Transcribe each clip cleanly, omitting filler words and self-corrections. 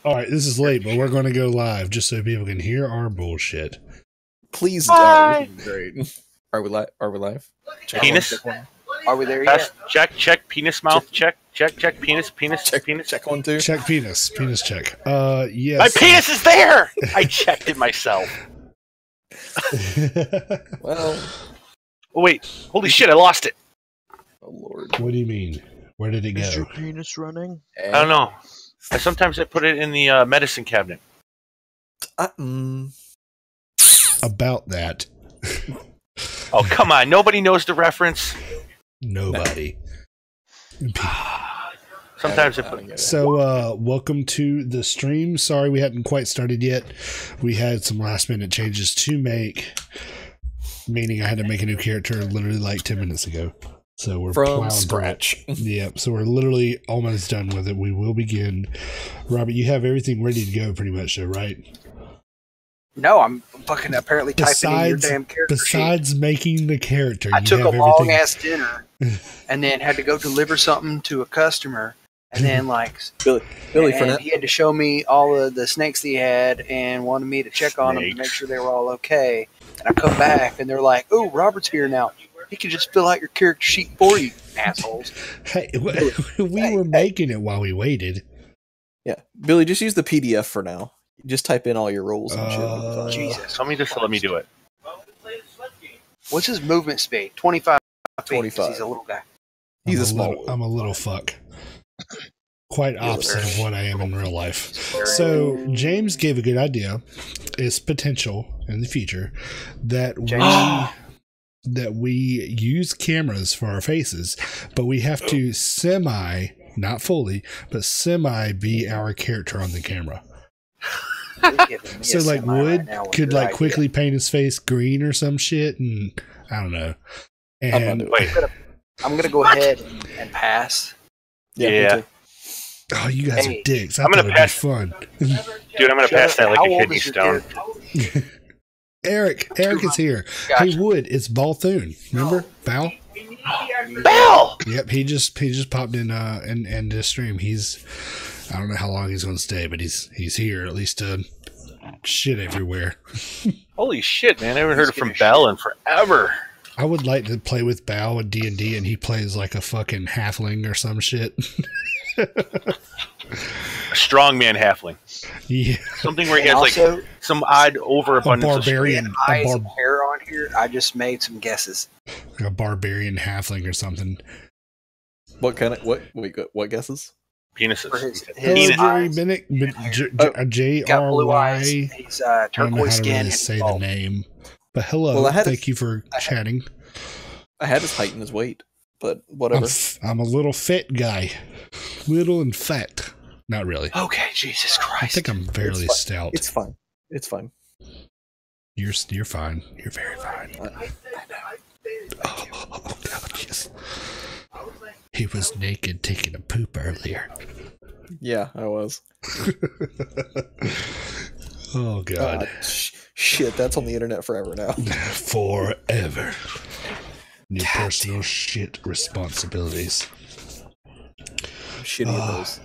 All right, this is late, but we're going to go live just so people can hear our bullshit. Please, this is great. Are we live? Are we live? Penis? Are we there yet? Check. Penis mouth. Check. Penis. Check 1, 2. Check penis. Penis check. Yes. My penis is there. I checked it myself. Well. Oh wait! Holy shit! I lost it. Oh Lord. What do you mean? Where did it go? Is your penis running? I don't know. Sometimes I put it in the medicine cabinet. About that. Oh come on! Nobody knows the reference. Nobody. Sometimes I put it. So, welcome to the stream. Sorry we hadn't quite started yet. We had some last minute changes to make, meaning I had to make a new character literally like 10 minutes ago. So we're from scratch. Yeah, so we're literally almost done with it. We will begin. Robert, you have everything ready to go pretty much, though, right? No, I'm fucking apparently typing in your damn character Besides sheet. making the character, I took a long-ass dinner and then had to go deliver something to a customer. And then, like, Billy Fournette. He had to show me all of the snakes that he had and wanted me to check on them to make sure they were all okay. And I come back, and they're like, "Oh, Robert's here now. He can just fill out your character sheet for you, assholes." Hey, we were making it while we waited. Yeah, Billy, just use the PDF for now. Just type in all your rolls and shit. Jesus. Let me do it. What's his movement speed? 25 feet. 25. He's a little guy. He's a small one. I'm a little fuck. Quite opposite of what I am in real life. So James gave a good idea. It's potential in the future that we use cameras for our faces, but we have to not fully, but be our character on the camera. So like Wood could like quickly paint his face green or some shit, and I don't know. And I'm gonna go ahead and pass. Yeah. Oh, you guys are dicks. I'm gonna pass. Fun, dude. I'm gonna pass that like a kidney stone. Eric is here. Gotcha. Hey, Wood, it's Balthoon. Remember Bal? Bal. Yep, he just popped in the stream. I don't know how long he's gonna stay, but he's here at least. Shit everywhere. Holy shit, man! I haven't heard from Bal in forever. I would like to play with Bal in D&D, and he plays like a fucking halfling or some shit. A strongman halfling. Yeah. Something where he has like some odd overabundance of barbarian eyes and hair on here. I just made some guesses. Like a barbarian halfling or something. What kind of what guesses? Penises. Jerry Bennett, J-R-Y. He's turquoise skin. I don't know how to really say the name. But hello, thank you for chatting. I had his height and his weight, but whatever. I'm a little fit guy. Little and fat. Not really. Okay, Jesus Christ. I think I'm fairly stout. It's fine. You're fine. You're very fine. I know. Oh, God, yes. He was naked taking a poop earlier. Yeah, I was. Oh, God. Shit, that's on the internet forever now. Forever. New personal shit responsibilities. Shitty at those.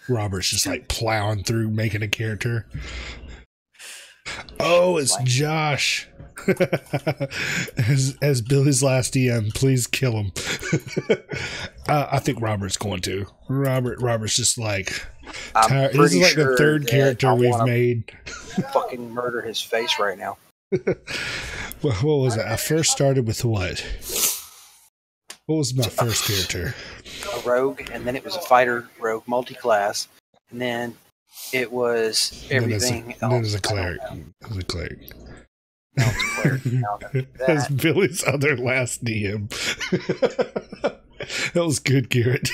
Robert's just like plowing through making a character. Oh, it's Josh. as Billy's last DM, please kill him. I think Robert's going to. Robert's just like tired. This is like the third character we've made. Fucking murder his face right now. What was it? I first started with what? What was my first character? A rogue, and then it was a fighter rogue multi-class, and then it was everything else. Then it was a cleric. It was a cleric. No, it's a cleric. That's Billy's other last DM. That was good, Garrett.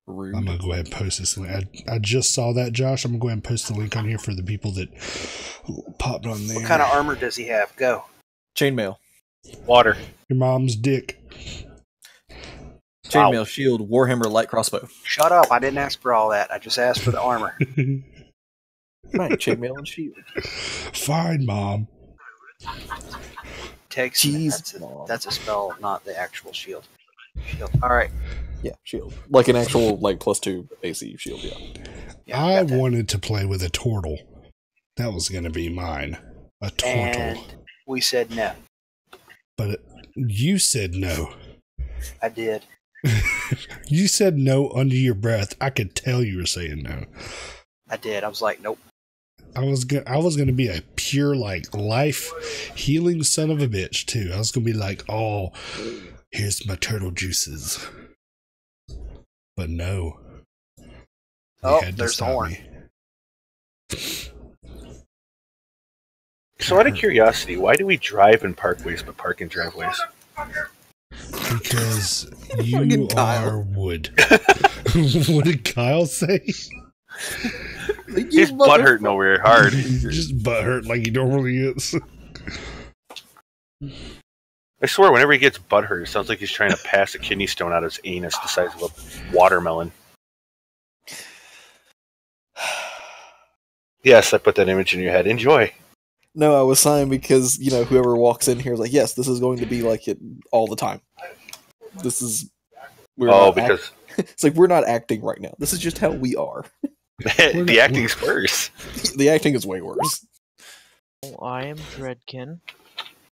Rude. I'm gonna go ahead and post this link. I just saw that, Josh. I'm gonna go ahead and post the link on here for the people that popped on there. What kind of armor does he have? Go. Chainmail. Water. Your mom's dick. Chainmail, shield, warhammer, light crossbow. Shut up! I didn't ask for all that. I just asked for the armor. Right, chainmail and shield. Fine, Mom. Takes. Jeez. That's a spell, not the actual shield. Shield. All right. Yeah, shield. Like an actual like +2 AC shield. Yeah. I wanted to play with a turtle. That was going to be mine. A turtle. And we said no. But you said no. I did. You said no under your breath. I could tell you were saying no. I did. I was like, nope. I was gonna be a pure like life healing son of a bitch too. I was gonna be like, oh, here's my turtle juices. But no. Oh, there's the horn. So out of curiosity, why do we drive in parkways but park in driveways? Because you are wood. What did Kyle say? His butt hurt nowhere hard. Just butt hurt like he normally is. I swear, whenever he gets butt hurt, it sounds like he's trying to pass a kidney stone out of his anus the size of a watermelon. Yes, I put that image in your head. Enjoy. No, I was sighing because, whoever walks in here is like, yes, this is going to be like it all the time. This is... because... It's like, we're not acting right now. This is just how we are. The acting's worse. The acting is way worse. I am Dreadkin.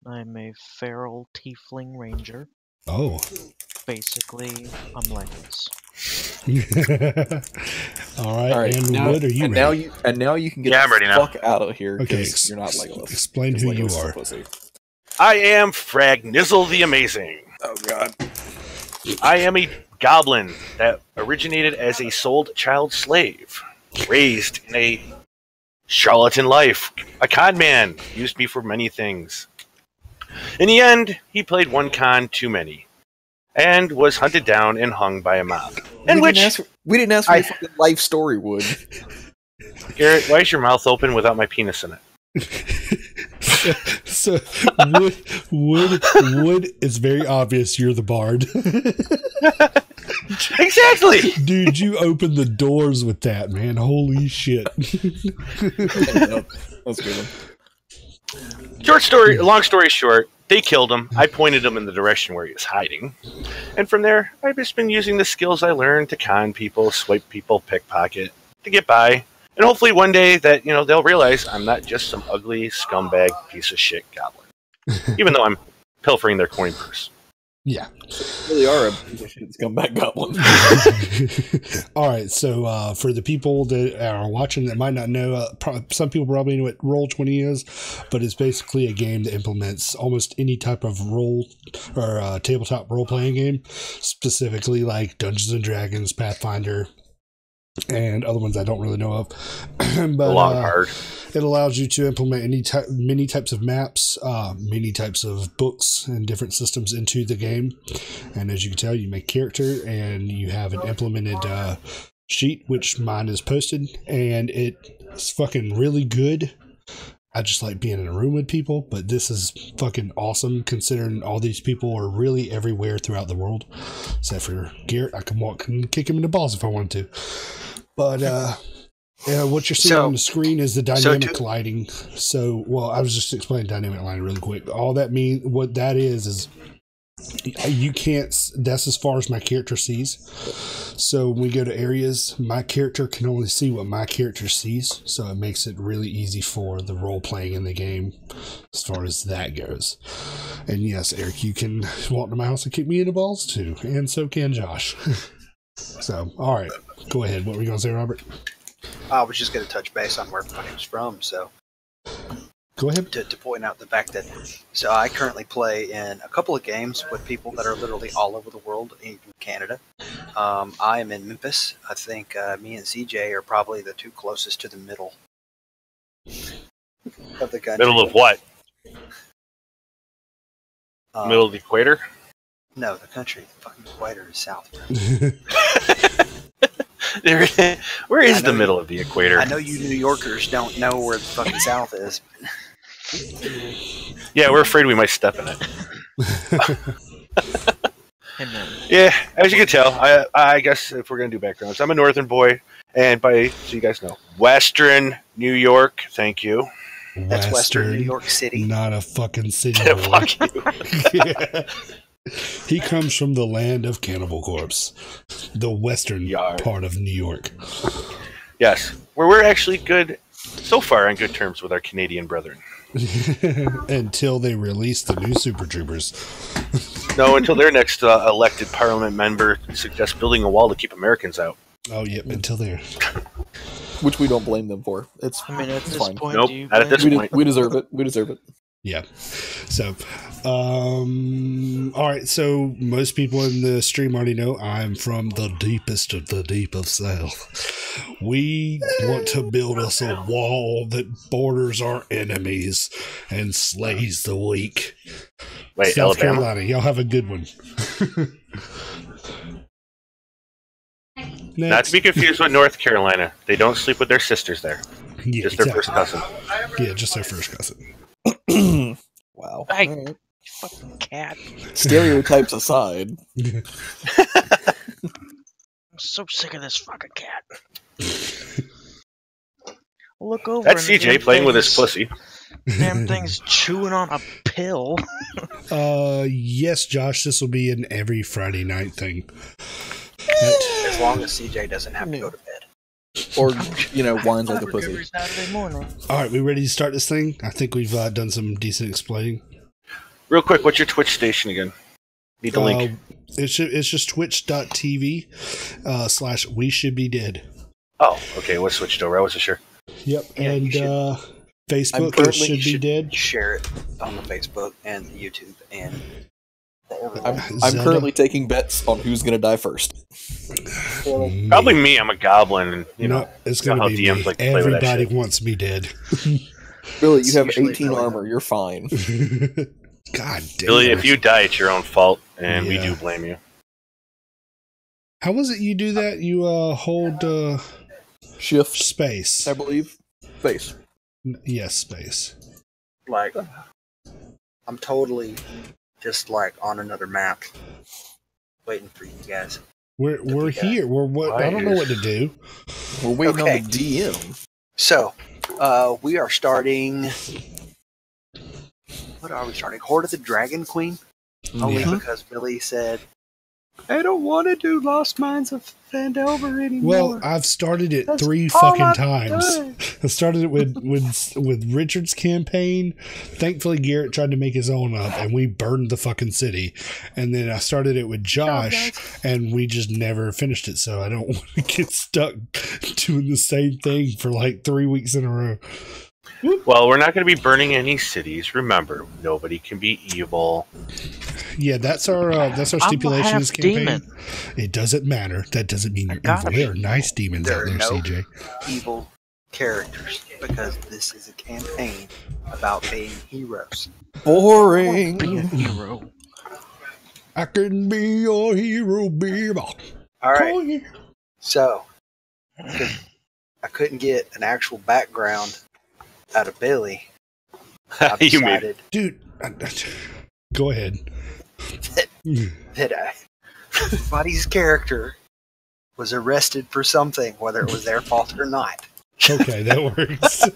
I'm a feral tiefling ranger. Oh. Basically, I'm Leggins. All right, and now, Wood, are you ready? Now you can get I'm ready the fuck out of here. Okay, you're not Legolas. Explain who you are. I am Fragnizzle the Amazing. Oh god. I am a goblin that originated as a sold child slave, raised in a charlatan life. A con man used me for many things. In the end, he played one con too many, and was hunted down and hung by a mob. We didn't ask for your fucking life story, Wood. Garrett, why is your mouth open without my penis in it? So Wood, it's very obvious you're the bard. Exactly! Dude, you opened the doors with that, man. Holy shit. That's good. Long story short, they killed him. I pointed him in the direction where he was hiding. And from there, I've just been using the skills I learned to con people, swipe people, pickpocket, to get by. And hopefully one day that, they'll realize I'm not just some ugly scumbag piece of shit goblin. Even though I'm pilfering their coin purse. Yeah. You really are a piece of shit scumbag goblin. All right, so for the people that are watching that might not know, some people probably know what Roll20 is, but it's basically a game that implements almost any type of role or tabletop role-playing game, specifically like Dungeons and Dragons, Pathfinder, and other ones I don't really know of. But it allows you to implement many types of maps, many types of books and different systems into the game. And as you can tell, you make character and you have an implemented sheet, which mine is posted, and it's fucking really good. I just like being in a room with people, but this is fucking awesome considering all these people are really everywhere throughout the world. Except for Garrett, I can walk and kick him in the balls if I wanted to. But what you're seeing on the screen is the dynamic lighting. So, I was just explaining dynamic lighting really quick. All that means, what that is you can't, that's as far as my character sees. So when we go to areas, my character can only see what my character sees. So it makes it really easy for the role playing in the game as far as that goes. And yes, Eric, you can walk to my house and kick me in the balls too. And so can Josh. So, all right, go ahead. What were you going to say, Robert? I was just going to touch base on where everybody was from. So go ahead. To point out the fact that, so I currently play in a couple of games with people that are literally all over the world, in Canada. I am in Memphis. I think me and CJ are probably the two closest to the middle of the country. Middle of what? Middle of the equator? No, the country. The fucking equator is south. Where is the middle of the equator? I know you New Yorkers don't know where the fucking south is. Yeah, we're afraid we might step in it. Yeah, as you can tell, I guess if we're going to do backgrounds, I'm a northern boy, and so you guys know, Western New York, thank you. That's Western New York City. Not a fucking city. Fuck you. Yeah. He comes from the land of Cannibal Corpse, the western part of New York. Yes, where we're actually good, so far on good terms with our Canadian brethren. Until they release the new Super Troopers. No, until their next elected parliament member suggests building a wall to keep Americans out. Oh, yep, until there. Which we don't blame them for. At this fine. point, Nope, not at this point. We deserve it. We deserve it. Yeah. So, all right. So most people in the stream already know I'm from the deepest of the deep of South. We want to build us a wall that borders our enemies and slays the weak. Wait, South Alabama? Carolina, y'all have a good one. Not to be confused with North Carolina. They don't sleep with their sisters there. Yeah, Just their first cousin. Yeah, just their first cousin. Wow. Hey, All right. fucking cat. Stereotypes aside. I'm so sick of this fucking cat. Look over. That's and the CJ damn playing with his thing's- pussy. Damn thing's chewing on a pill. Yes, Josh, this will be an every Friday night thing. As long as CJ doesn't have to go to bed. Or, whines like a Every pussy. Saturday morning. All right, we ready to start this thing? I think we've done some decent explaining. Real quick, what's your Twitch station again? Need the link. It's just twitch.tv / we should be dead. Oh, okay, we'll switch over. I wasn't sure. Yep, Yeah, and you should- Facebook currently- should be should dead. Share it on the Facebook and the YouTube and I'm Zelda. currently taking bets on who's going to die first. Probably me. I'm a goblin, and No, it's you know going how to be DMs me. like to play with that Everybody shit. wants me dead. Billy, It's you have usually 18 really armor. You're fine. God damn. Billy, if you die, it's your own fault, and we Yeah. do blame you. How was it you do that? You hold Shift, space. I believe. Base. Yes, space. like I'm totally just like on another map, waiting for you guys. We're be done. here. We're what? I don't know what to do. We're waiting Okay. on the DM. So, we are starting. What are we starting? Hoard of the Dragon Queen. Only Yeah. because Billy said, "I don't want to do Lost Mines of Phandelver anymore." Well, I've started it That's 3 all fucking I've times. done. I started it with Richard's campaign. Thankfully, Garrett tried to make his own up, and we burned the fucking city. And then I started it with Josh, and we just never finished it. So I don't want to get stuck doing the same thing for like 3 weeks in a row. Well, we're not going to be burning any cities. Remember, nobody can be evil. Yeah, that's our stipulation in I'm this half campaign. demon. It doesn't matter. That doesn't mean you're gotta evil. There are nice demons There out are there, no CJ. evil characters because this is a campaign about being heroes. Boring. Be a hero. I can be your hero, baby. All right. Oh, yeah. So, I couldn't get an actual background out of Billy. I've You made decided Dude, go ahead. that everybody's character was arrested for something, whether it was their fault or not. Okay, that works.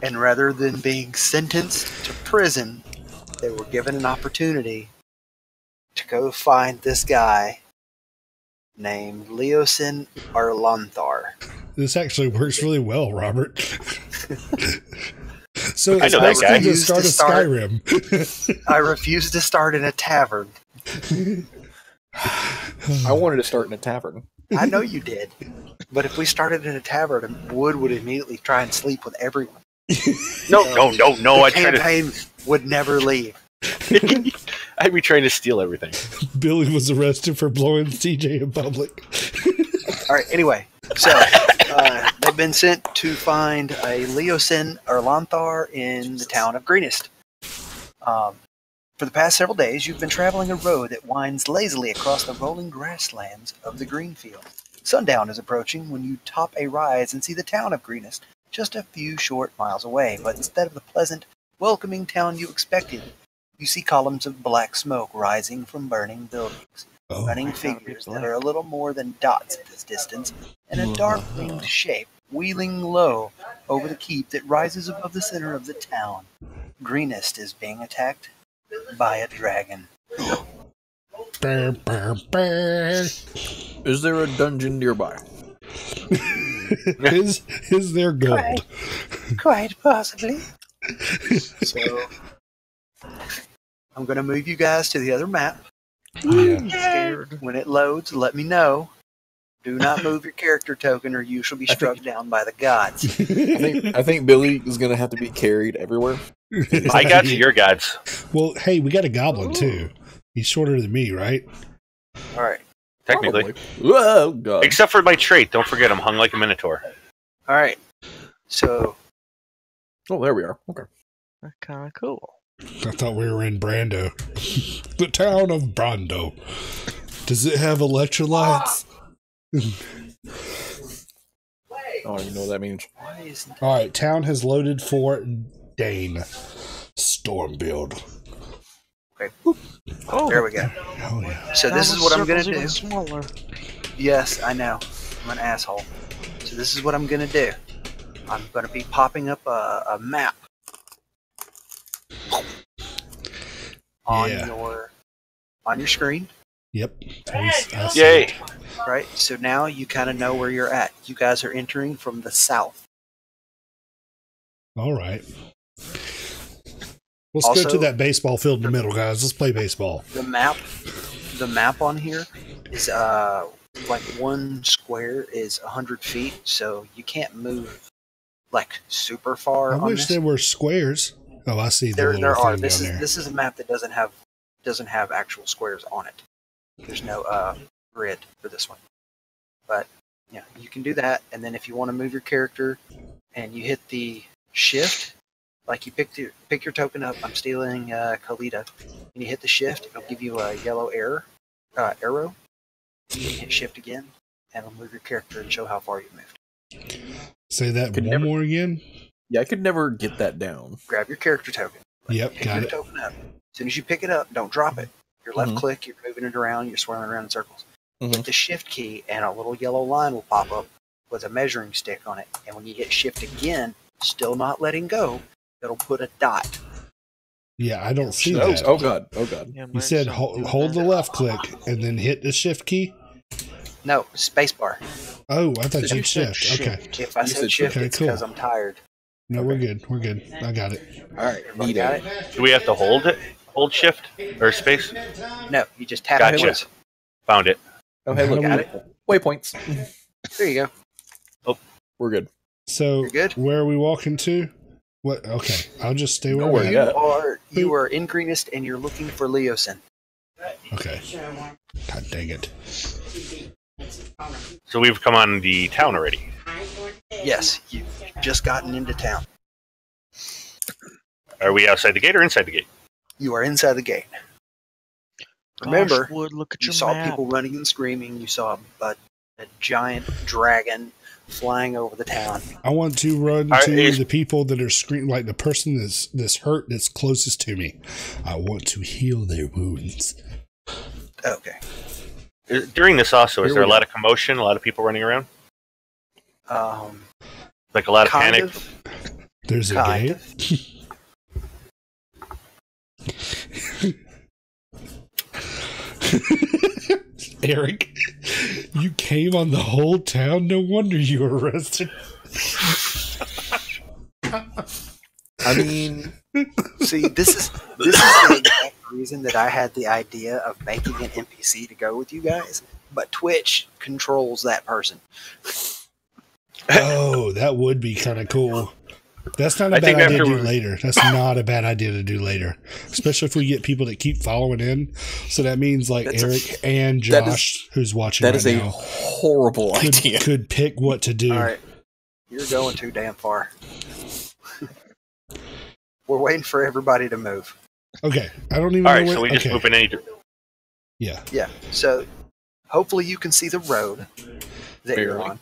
And rather than being sentenced to prison, they were given an opportunity to go find this guy named Leosin Arlanthar. This actually works really well, Robert. So I it's know that guy. basically the start of Skyrim. I refused to start in a tavern. I wanted to start in a tavern. I know you did. But if we started in a tavern, Wood would immediately try and sleep with everyone. No. The I try to. campaign would never leave. I'd be trying to steal everything. Billy was arrested for blowing CJ in public. All right, anyway. So, they've been sent to find a Leosin Arlanthar in the town of Greenest. For the past several days, you've been traveling a road that winds lazily across the rolling grasslands of the Greenfield. Sundown is approaching when you top a rise and see the town of Greenest just a few short miles away, but instead of the pleasant, welcoming town you expected, you see columns of black smoke rising from burning buildings. Oh, Running figures that are a little more than dots at this distance, and a dark-winged shape wheeling low over the keep that rises above the center of the town. Greenest is being attacked by a dragon. Burr, burr, burr. Is there a dungeon nearby? is there gold? Quite possibly. So, I'm going to move you guys to the other map. Yeah. Scared. When it loads, let me know. Do not move your character token or you shall be struck down by the gods. I think Billy is gonna have to be carried everywhere. My gods are your gods. Well, hey, we got a goblin too. He's shorter than me, right? All right. Technically. Whoa, God. Except for my trait. Don't forget, I'm hung like a minotaur. All right. So, Oh, there we are. Okay. That's kind of cool. I thought we were in Brando. The town of Brando. Does it have electrolytes? I don't even know what that means. why isn't All right, town has loaded for Dane. Stormbuild. okay? Boop. Oh, There we go. Oh yeah. So now this the is what I'm gonna circle's do. even smaller. Yes, I know. I'm an asshole. So this is what I'm gonna do. I'm gonna be popping up a map on Yeah. your screen, Yep. I see Yay! it. right? So now you kind of know where you're at. You guys are entering from the south. All right. Let's Also- go to that baseball field in the middle, guys. Let's play baseball. The map on here is like one square is 100 feet, so you can't move like super far I on wish this. there were squares. Oh, I see the There little are. thing down there. This is a map that doesn't have actual squares on it. There's no grid for this one. But yeah, you can do that, and then if you want to move your character and you hit the shift, like you pick your token up. I'm stealing Kalita, and you hit the shift, it'll give you a yellow arrow. You can hit shift again, and it'll move your character and show how far you moved. Say that Could one never- more again. Yeah, I could never get that down. Grab your character token. Yep, Pick got your it. token up. As soon as you pick it up, don't drop it. Your left Mhm. click, you're moving it around, you're swirling around in circles. Mhm. Hit the shift key, and a little yellow line will pop up with a measuring stick on it. And when you hit shift again, still not letting go, it'll put a dot. Yeah, I don't see Oh, that. oh God. Oh God. Yeah, You mine's said not doing hold the that. left click and then hit the shift key. No, spacebar. Oh, I thought You you said shift. Okay. shift. If I You said said shift, okay, it's cool. because I'm tired. No, we're good. We're good. I got it. All right, everybody Neato. got it? Do we have to hold it? Hold shift? Or space? No, you just tap Gotcha. it once. Found it. Oh, hey, How look. do we- Waypoints. There you go. We're good. So, You're good? where are we walking to? What? Okay, I'll just stay where Nowhere we're yet. at. You are in greenest, and you're looking for Leosin. Okay. God dang it. So we've come on the town already. Yes, you've just gotten into town. Are we outside the gate or inside the gate? You are inside the gate. Gosh, Remember, Wood, look at you your saw map. people running and screaming. You saw a giant dragon flying over the town. I want to run Alright, to is- the people that are screaming, like the person that's hurt that's closest to me. I want to heal their wounds. Okay. During this also, is Here there a we lot go. of commotion, a lot of people running around? Like a lot of Kind panic? of. There's a Kind gate. Eric, you came on the whole town. No wonder you were arrested. I mean, See, this is the exact reason that I had the idea of making an NPC to go with you guys. But Twitch controls that person. Oh, that would be kind of cool. That's not a I bad think idea to after do we- later. That's not a bad idea to do later, especially if we get people that keep following in. So that means like That's Eric and that Josh, who's watching that right is a now, horrible idea. could pick what to do. All right, you're going too damn far. We're waiting for everybody to move. Okay, I don't even All know right, where. so we just okay. move in any. Yeah, Yeah. So hopefully you can see the road that you're Barely. on.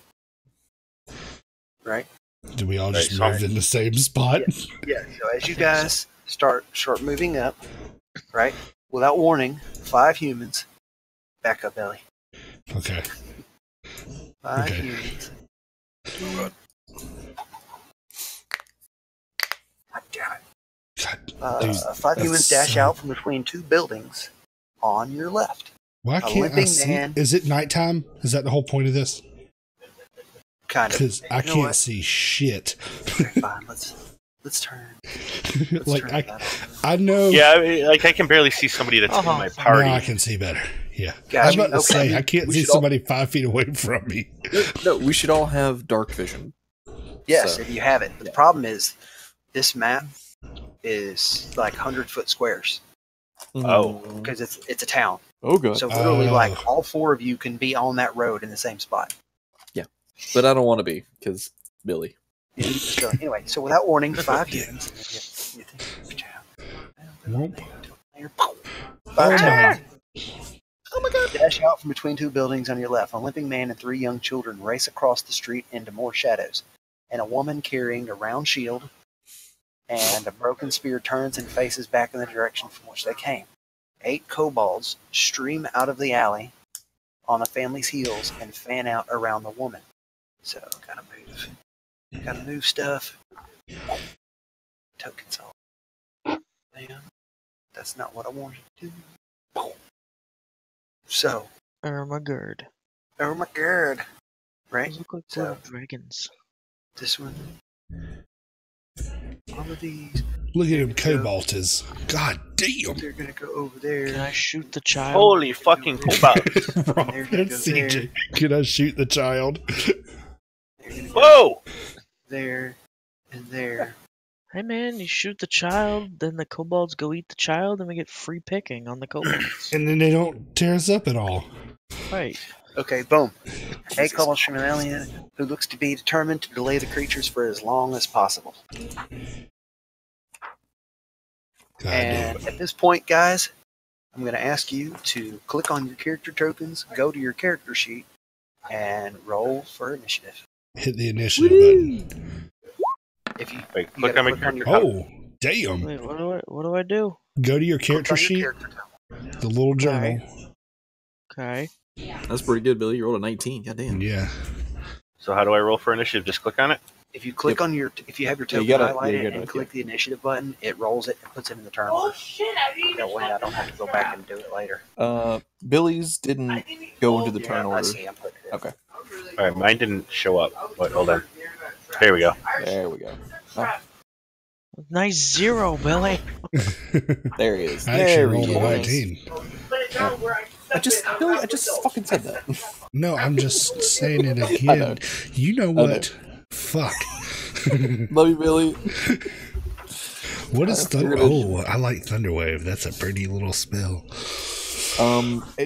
Right? do we all just Right, move sorry. in the same spot? Yeah. So as you guys start moving up, right? Without warning, 5 humans. Back up, Ellie. Okay. 5 Okay. humans. God damn it. God, Dude, 5 humans dash so- out from between 2 buildings on your left. Why can't I limping see? man. Is it nighttime? Is that the whole point of this? Kind of. Because I You know can't what? see shit. Okay, fine. Let's turn. Let's like turn I, that off. I know. Yeah, I mean, like I can barely see somebody that's in my Now party. I can see better. Yeah, Gotcha. I was about to Okay. say I can't We see should all- somebody 5 feet away from me. No, we should all have dark vision. Yes, So- if you have it. The problem is, this map is like 100-foot squares Oh. because it's a town. Oh god. So literally, Oh. like all 4 of you can be on that road in the same spot. But I don't want to be because Billy. Yeah, so anyway, so without warning, 5 humans. Whoop. 5 my- Oh my god! Dash out from between 2 buildings on your left. A limping man and 3 young children race across the street into more shadows. And a woman carrying a round shield and a broken spear turns and faces back in the direction from which they came. 8 kobolds stream out of the alley on the family's heels and fan out around the woman. So, gotta move stuff. Tokens off. Man, that's not what I wanted to do. So, Oh my god. oh my god. Right? Those look like So- little dragons. This one. All of these. Look at him, Cobalt is. God damn. They're gonna go over there. Can I shoot the child? Holy fucking cobalt! Rob There you and go, CJ. Can I shoot the child? They're gonna go Whoa! there and there. Hey man, you shoot the child, then the kobolds go eat the child, and we get free picking on the kobolds. And then they don't tear us up at all. Right. Okay, boom. A kobold from an alien who looks to be determined to delay the creatures for as long as possible. God And damn. at this point, guys, I'm going to ask you to click on your character tokens, go to your character sheet, and roll for initiative. Hit the initiative button. If you, Wait, you click gotta on my click on character. Oh, damn. Wait, what do I do? Go to your click character on your sheet, character token. the little journal. Okay. That's pretty good, Billy. You rolled a 19. God damn. Yeah. So how do I roll for initiative? Just click on it. If you click on your, if you have your Yeah, token you gotta- highlighted yeah, you gotta- and click the initiative button, it rolls it and puts it in the turn order. That way I don't have to go back and do it later. Billy's didn't go into the turn I order. see. I'm putting it in. Okay. All right, mine didn't show up. Wait, hold on. There we go. There we go. Oh, Nice 0, Billy. there he is. I There actually he rolled a is. 19. Billy, I just fucking said that. No, I'm just saying it know. again. You know know. what? Fuck. Love you, Billy. What is Here Thunder? it is. Oh, I like Thunderwave. That's a pretty little spell.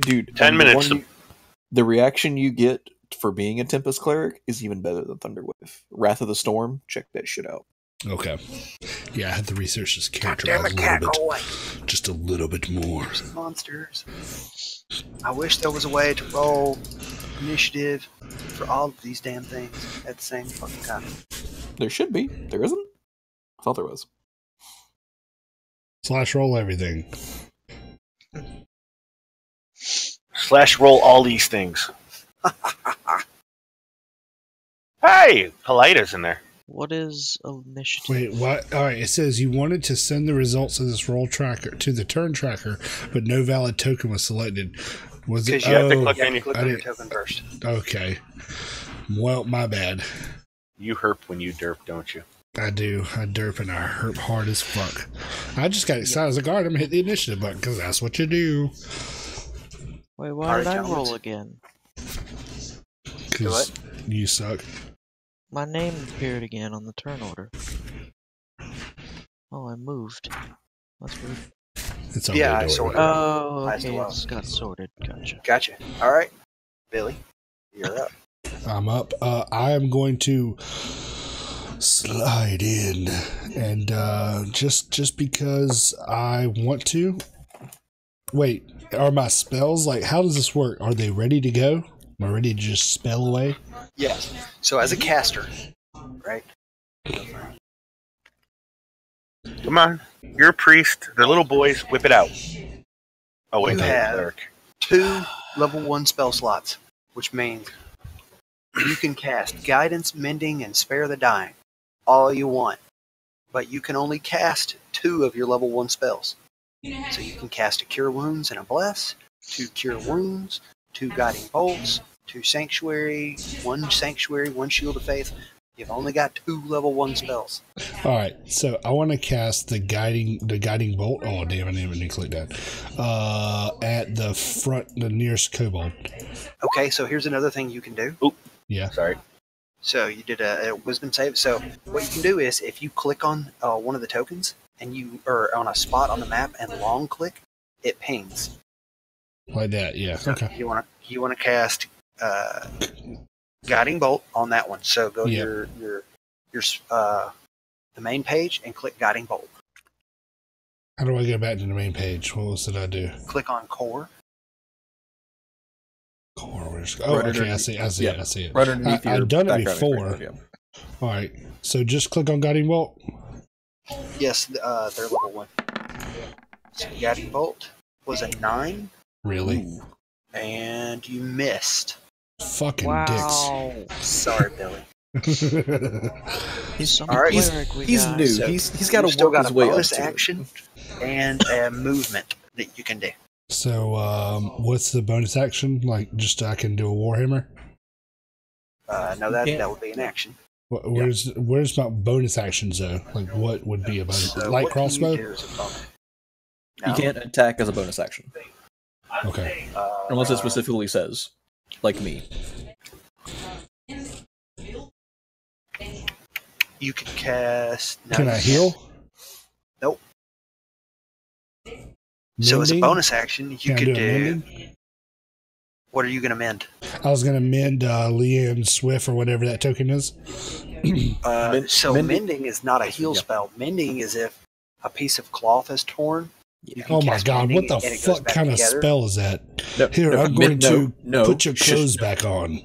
Dude. 10 minutes. The reaction you get for being a Tempest Cleric is even better than Thunderwave. Wrath of the Storm, check that shit out. Okay. Yeah, I had to research this character Damn a it, little cat, bit. go away. Just a little bit more. Monsters. I wish there was a way to roll initiative for all of these damn things at the same fucking time. There should be. There isn't? I thought there was. Slash roll everything. Slash roll all these things. Hey, Polita's in there. What is initiative? Wait, what? All right, it says you wanted to send the results of this roll tracker to the turn tracker, but no valid token was selected. Was it? Because you have to click Yeah, on you your. click I on your didn't- token first. Okay. Well, my bad. You herp when you derp, don't you? I do. I derp and I herp hard as fuck. I just got excited. I was like, all right, I'm going to hit the initiative button because that's what you do. Wait, why Alright, did I gentlemen. roll again? Because you suck. My name appeared again on the turn order. Oh, I moved. That's weird. It's on Yeah, the I door. sorted. Oh, Nice okay, to it's got sorted. Gotcha. Gotcha. All right, Billy, you're up. I'm up. I am going to slide in, and just because I want to. Wait, are my spells like? How does this work? Are they ready to go? Am I ready to just spell away? Yes. So as a caster, right? Come on. You're a priest. The little boys, whip it out. Oh, wait, You no, have- cleric. 2 level 1 spell slots, which means you can cast Guidance, Mending, and Spare the Dying all you want. but you can only cast 2 of your level 1 spells. So you can cast a Cure Wounds and a Bless, 2 Cure Wounds, 2 Guiding Bolts, 2 Sanctuary, 1 Shield of Faith. You've only got 2 level 1 spells. All right, so I want to cast the guiding bolt. Oh damn! I didn't even click that. At the front, the nearest kobold. Okay, so here's another thing you can do. Oop. Yeah. Sorry. So you did a wisdom save. So what you can do is if you click on one of the tokens or on a spot on the map and long click, it pings. Like that, yeah. So Okay. You want to cast Guiding Bolt on that one. So go to the main page and click Guiding Bolt. How do I get back to the main page? What else did I do? Click on Core. Oh, Right okay. I see it. Right underneath I've done it before. experience, All right. So just click on Guiding Bolt. Yes, they're level 1. So Guiding Bolt was a 9. Really? Ooh. And you missed. Fucking Wow. Sorry, Billy. dicks. Some All right, cleric we He's got. new. So He's got You've to still work got his a way up bonus to it. action and a movement that you can do. So, what's the bonus action? Like, just I can do a Warhammer? No, that would be an action. Where's my bonus actions though? Like, what would be a bonus? So Light what can you crossbow? do as a bonus? You No. can't attack as a bonus action Okay. unless it specifically says, like me. You can cast. No, Can I heal? Nope. So as a Mending? bonus action, you Can I could do a do. mending? What are you going to mend? I was gonna mend Leanne Swift or whatever that token is. So mending- mending is not a heal Yeah. spell. Mending is if a piece of cloth is torn. You can Oh my cast god, mending what the and it goes fuck back kind of together. spell is that? No, Here, no, I'm going to no, put your shush, clothes no. back on.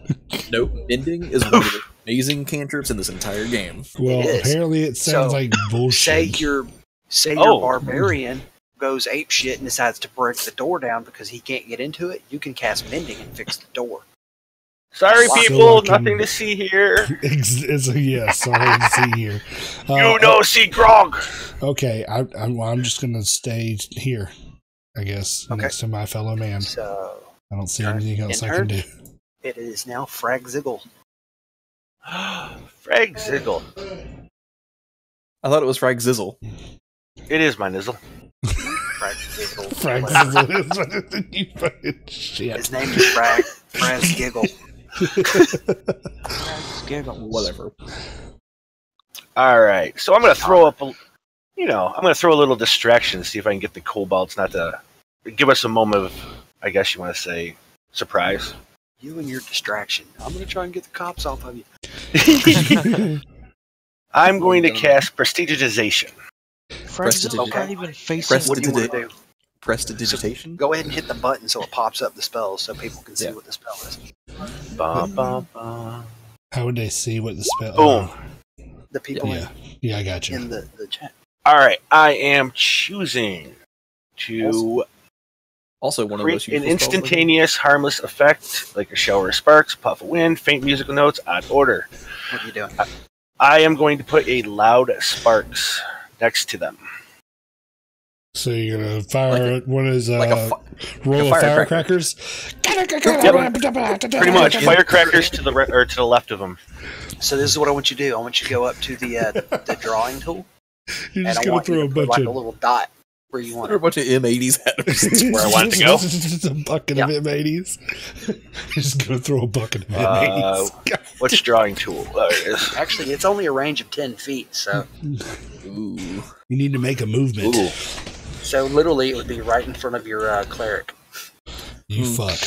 Nope. Mending is one of the amazing cantrips in this entire game. Well, It is. apparently it sounds So, like bullshit. Say your Oh. barbarian goes ape shit and decides to break the door down because he can't get into it. You can cast mending and fix the door. Sorry, So people. I can- Nothing to see here. It's a yes. Sorry to see here. You know, see Grog. Okay, I'm just gonna stay here. I guess Okay. next to my fellow man. So I don't see Turn. anything else In I can do. it is now Frag Ziggle. Frag Ziggle. I thought it was Frag Zizzle. It is my nizzle. Frag Ziggle. Frank whatever. is you fucking shit. His name is Frag Giggle. Giggles. Whatever. All right, so I'm gonna throw up. I'm gonna throw a little distraction, see if I can get the kobolds not to give us a moment of, I guess you want to say, surprise. You and your distraction. I'm going to try and get the cops off of you. I'm going to cast Prestidigitization. Fragzilla can't even face Press it. What do you want to do? Prestidigitation? Go ahead and hit the button so it pops up the spells so people can see Yeah. what the spell is. Bum, bum, bum. How would they see what the spell? Boom. The people Yeah, I got you. in the chat. All right, I am choosing to Also, one of create those an useful spells. instantaneous, harmless effect, like a shower of sparks, a puff of wind, faint musical notes, odd order. What are you doing? I am going to put a loud sparks next to them. So you're gonna fire one of his like a roll of firecracker. firecrackers. Pretty much, firecrackers to the or to the left of them. So this is what I want you to do. I want you to go up to the drawing tool, You're and just I gonna want throw you a to put bunch like a of little dot where you want There are a it. bunch of M80s at him. Where I want it to go? Just a bucket of M80s. You're just gonna throw a bucket of Uh, M80s. Which drawing tool? There it is. Actually, it's only a range of 10 feet, so Ooh. You need to make a movement. Ooh. literally it would be right in front of your cleric. You fuck.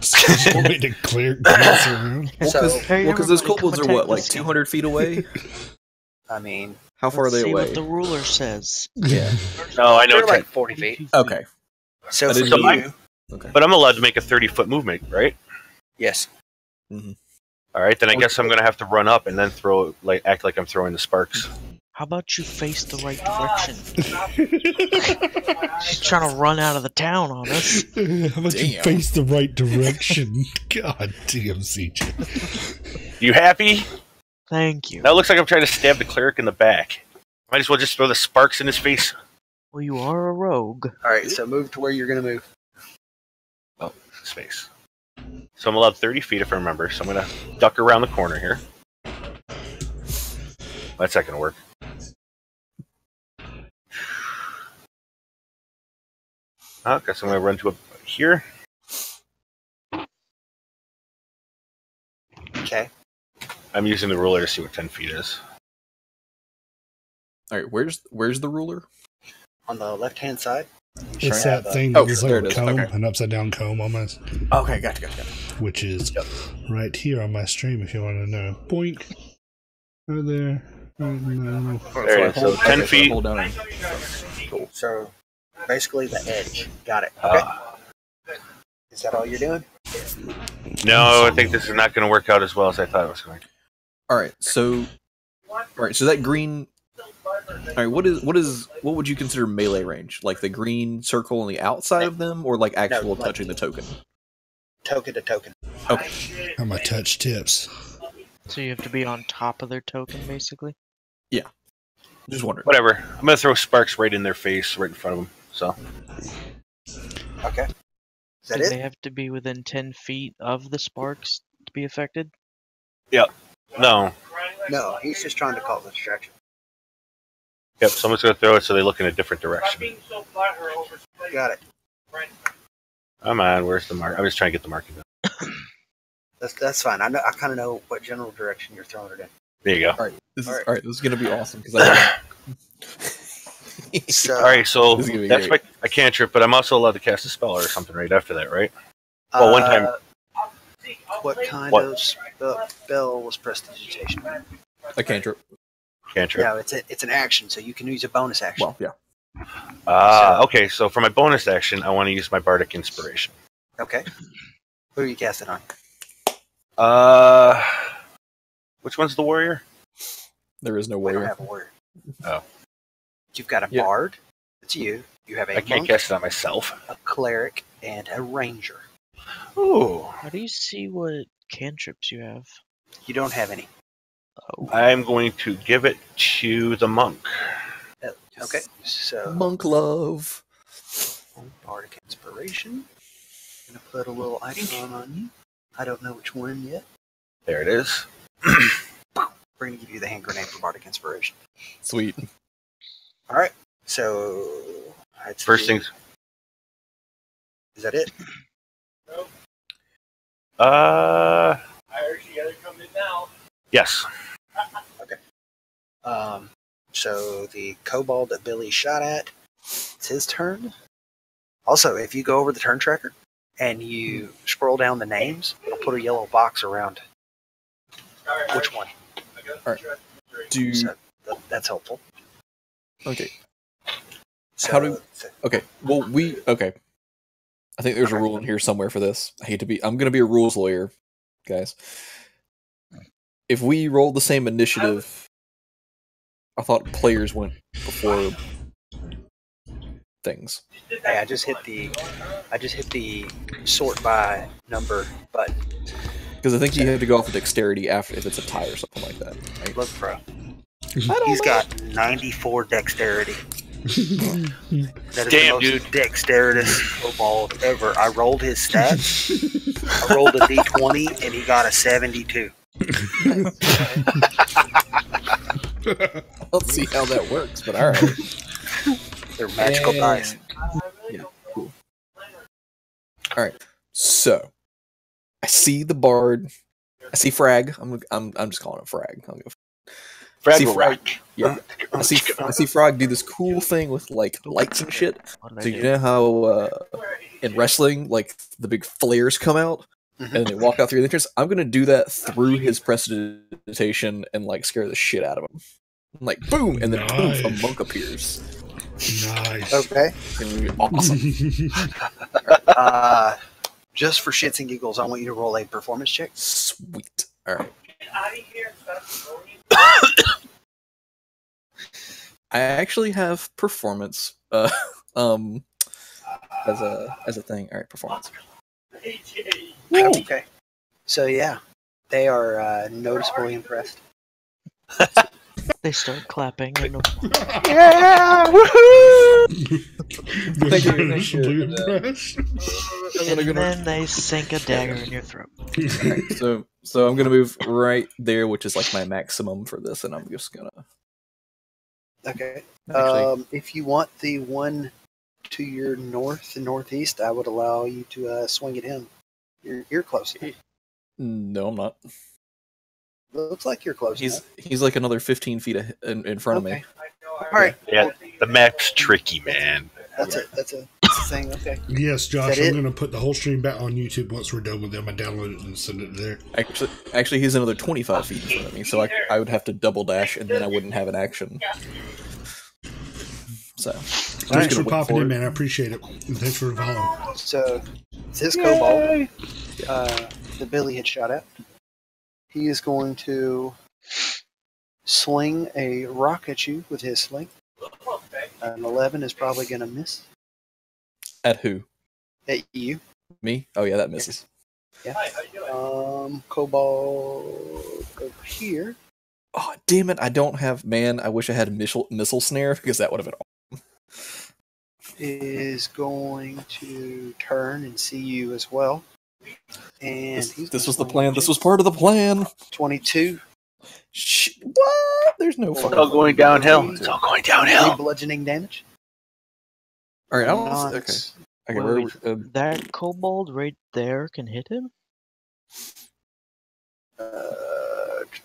So way to clear glance around. So, Because those everybody, kobolds come are what, attack like this guy. 200 feet away? I mean, How far are they See away? what the ruler says. Yeah. No, I know. they're like 40 feet. Okay. So I for didn't So know you, Okay. But I'm allowed to make a 30-foot movement, right? yes. All right, then I guess I'm going to have to run up and then act like I'm throwing the sparks. How about you face the right direction? She's trying to run out of the town on us. How about you Damn. face the right direction? God damn, CJ. You happy? Thank you. Now it looks like I'm trying to stab the cleric in the back. Might as well just throw the sparks in his face. Well, you are a rogue. All right, so move to where you're going to move. Oh, space. So I'm allowed 30 feet if I remember. So I'm going to duck around the corner here. That's not going to work. I guess I'm going to run to here. Okay. I'm using the ruler to see what 10 feet is. All right, where's the ruler? On the left-hand side. It's that thing that was like there a it is. comb, Okay. an upside down comb almost, Okay, gotcha. which is right here on my stream if you want to know. Boink. Right there. No. There it is. So 10 feet. Hold down. So basically the edge. Got it. Okay. Is that all you're doing? No, I think this is not going to work out as well as I thought it was going to. All right, so that green. All right, what would you consider melee range? Like the green circle on the outside of them, or like actual touching the token? Token to token. Okay. How my touch tips. So you have to be on top of their token, basically? Yeah. Just wondering. Whatever. I'm going to throw sparks right in their face, right in front of them. So. Okay. Is that Do it? they have to be within 10 feet of the sparks to be affected? Yep. No. No, he's just trying to cause a distraction. Yep, someone's going to throw it so they look in a different direction. Got it. Come on, where's the mark? I'm just trying to get the marking done. That's fine. I kind of know what general direction you're throwing it in. There you go. All right, this All right. is gonna be awesome because So, All right, so This is gonna be that's great. I can't trip, but I'm also allowed to cast a spell or something right after that, right? Well, one time. What kind What? of spell was prestidigitation? a cantrip. Can't trip. Yeah, it's an action, so you can use a bonus action. Well, yeah. Okay, so for my bonus action, I want to use my bardic inspiration. Okay. Who are you casting on? Which one's the warrior? There is no We don't warrior. have a word. Oh. You've got a Yeah. bard. That's you. You have a I can't monk, cast it on myself. a cleric, and a ranger. Ooh. How do you see what cantrips you have? You don't have any. Oh, I'm going to give it to the monk. Okay. So Monk love. bardic inspiration. I'm gonna put a little icon on you. I don't know which one yet. There it is. We're gonna give you the hand grenade for bardic inspiration. Sweet. All right. So First things. Is that it? Yes. So the kobold that Billy shot at, it's his turn. Also, if you go over the turn tracker and you scroll down the names, it'll put a yellow box around which one. Do So that's helpful. okay. So, How do- Okay. Well, okay. I think there's a rule in here somewhere for this. I'm going to be a rules lawyer, guys. If we roll the same initiative, I thought players went before things. Hey, I just hit the sort by number button. Because I think you have to go off of dexterity after if it's a tie or something like that. Right? Look, bro. He's got 94 dexterity. That is Damn, the most dude. dexterous kobold ever. I rolled his stats. I rolled a d20 and he got a 72. Let's see how that works, but alright. They're magical dice. Yeah, cool. Alright, so I see the bard. I see Frag. I'm just calling it Frag. I'll go. See Frag. Yeah. I see Frog do this cool thing with like lights and shit. what did So I you do? know how in wrestling, like the big flares come out and they walk out through the entrance. I'm gonna do that through his prestidigitation and like scare the shit out of him. Like boom, and then poof, a Nice. monk appears. Nice. Okay. It's gonna be awesome. Just for shits and giggles, I want you to roll a performance check. Sweet. All right. I actually have performance as a thing. All right, performance. Okay. So yeah, they are noticeably impressed. They start clapping. And Yeah! Woohoo! Thank you, Visibly thank you. impressed. and then they sink a dagger in your throat. Alright, so I'm gonna move right there, which is like my maximum for this, and I'm just gonna Okay. actually. If you want the one to your north and northeast, I would allow you to swing at him. You're close enough. No, I'm not. Looks like you're close enough. He's like another 15 feet in front of me. Okay. All right. Yeah, the map's tricky, man. That's a thing. Okay. Yes, Josh, Is that I'm it? going to put the whole stream back on YouTube once we're done with them. I download it and send it there. Actually, he's another 25 feet in front of me, so I would have to double dash, and then I wouldn't have an action. So, Thanks for popping in, man. I appreciate it. And thanks for following. So this kobold, the Billy had shot at, he is going to sling a rock at you with his sling. An 11 is probably going to miss. At who? At you. Me? Oh yeah, that misses. Yeah. Kobold over here. Oh damn it! I don't have. Man, I wish I had a missile snare because that would have been. Is going to turn and see you as well. And This was the plan. This was part of the plan. 22. What? There's no It's fucking. all going downhill. It's all going Three downhill. bludgeoning damage. All right. Okay. Okay. Wait, that kobold right there can hit him?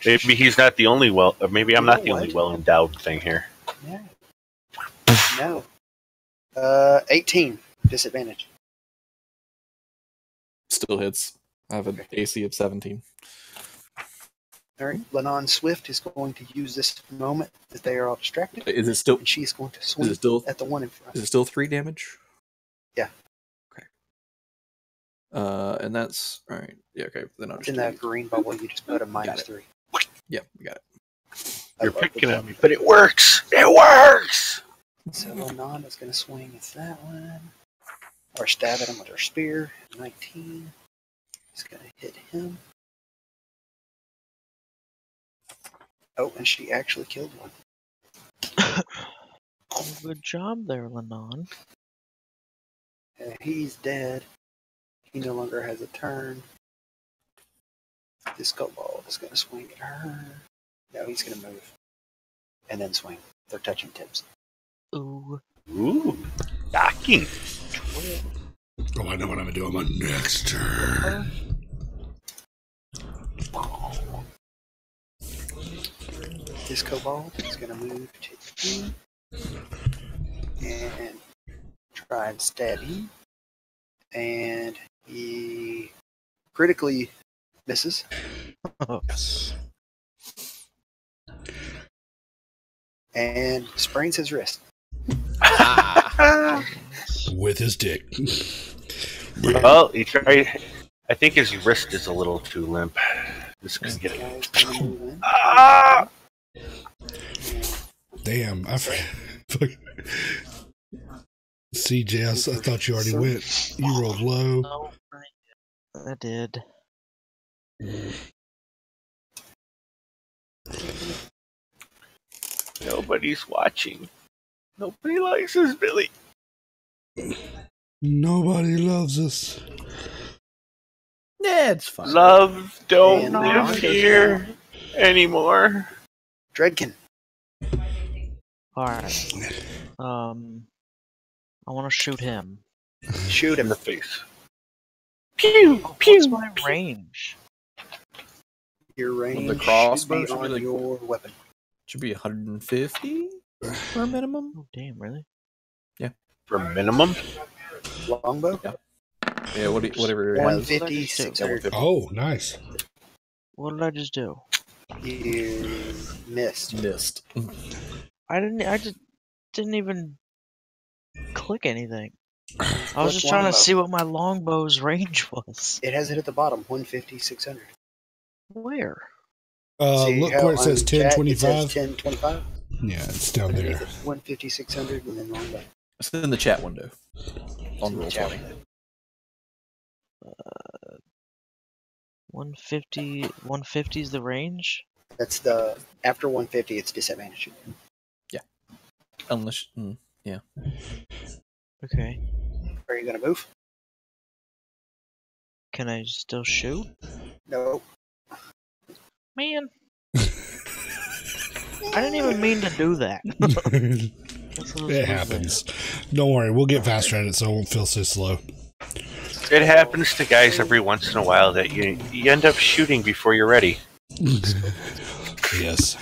Maybe he's not the only or maybe I'm not the only well-endowed thing here. Yeah. No. 18 disadvantage. Still hits. I have an AC of 17. All right. Lennon Swift is going to use this moment that they are all distracted, Is it still? and she is going to Is swing it still? at the one in front. Is it still 3 damage? Yeah. Okay. And that's all right. Yeah. Okay. Then I'll just In that green bubble, you just put a -3. Yeah, we got it. You're picking at me, but it works. It works. So Lennon is going to swing at that one, or stab at him with her spear. 19. He's going to hit him. Oh, and she actually killed one. Good job there, Lennon. He's dead. He no longer has a turn. This kobold is going to swing at her. No, he's going to move. And then swing. They're touching tips. Ooh. Ooh, docking. Oh, I know what I'm going to do on my next turn. This kobold is going to move to you and try and stab you. And he critically misses. Yes. And sprains his wrist. With his dick. Well, he tried. I think his wrist is a little too limp. This could get it. Guy's gonna move in. Ah! Damn, I forgot. CJ, I thought you already went. You rolled low. No, I did. Nobody's watching. Nobody likes us, Billy. Nobody loves us. Yeah, it's fine. Love don't And live Ron here anymore. Dreadkin. Alright. I want to shoot him. Shoot In him. the face. Pew! What's Pew! my range? Your range the crossbow should be should be on like- your weapon. Should be 150 for minimum. Oh, damn, really? For minimum? Longbow? Yeah, whatever it has. 150, 600. Oh, nice. What did I just do? You missed. Missed. I just didn't even click anything. I was Click just trying to longbow. see what my longbow's range was. It has it at the bottom, 150, 600. Where? See Look how where it says on chat 1025. It says 1025. Yeah, it's down there. 150, 600, and then longbow. It's in the chat window. On It's in the Roll20. chat. 150 is the range? That's the after 150. It's disadvantage. Yeah. Unless, yeah. Okay. Are you gonna move? Can I still shoot? No. Man, I didn't even mean to do that. It happens. Don't worry, we'll get faster at it so it won't feel so slow. It happens to guys every once in a while that you end up shooting before you're ready. Yes.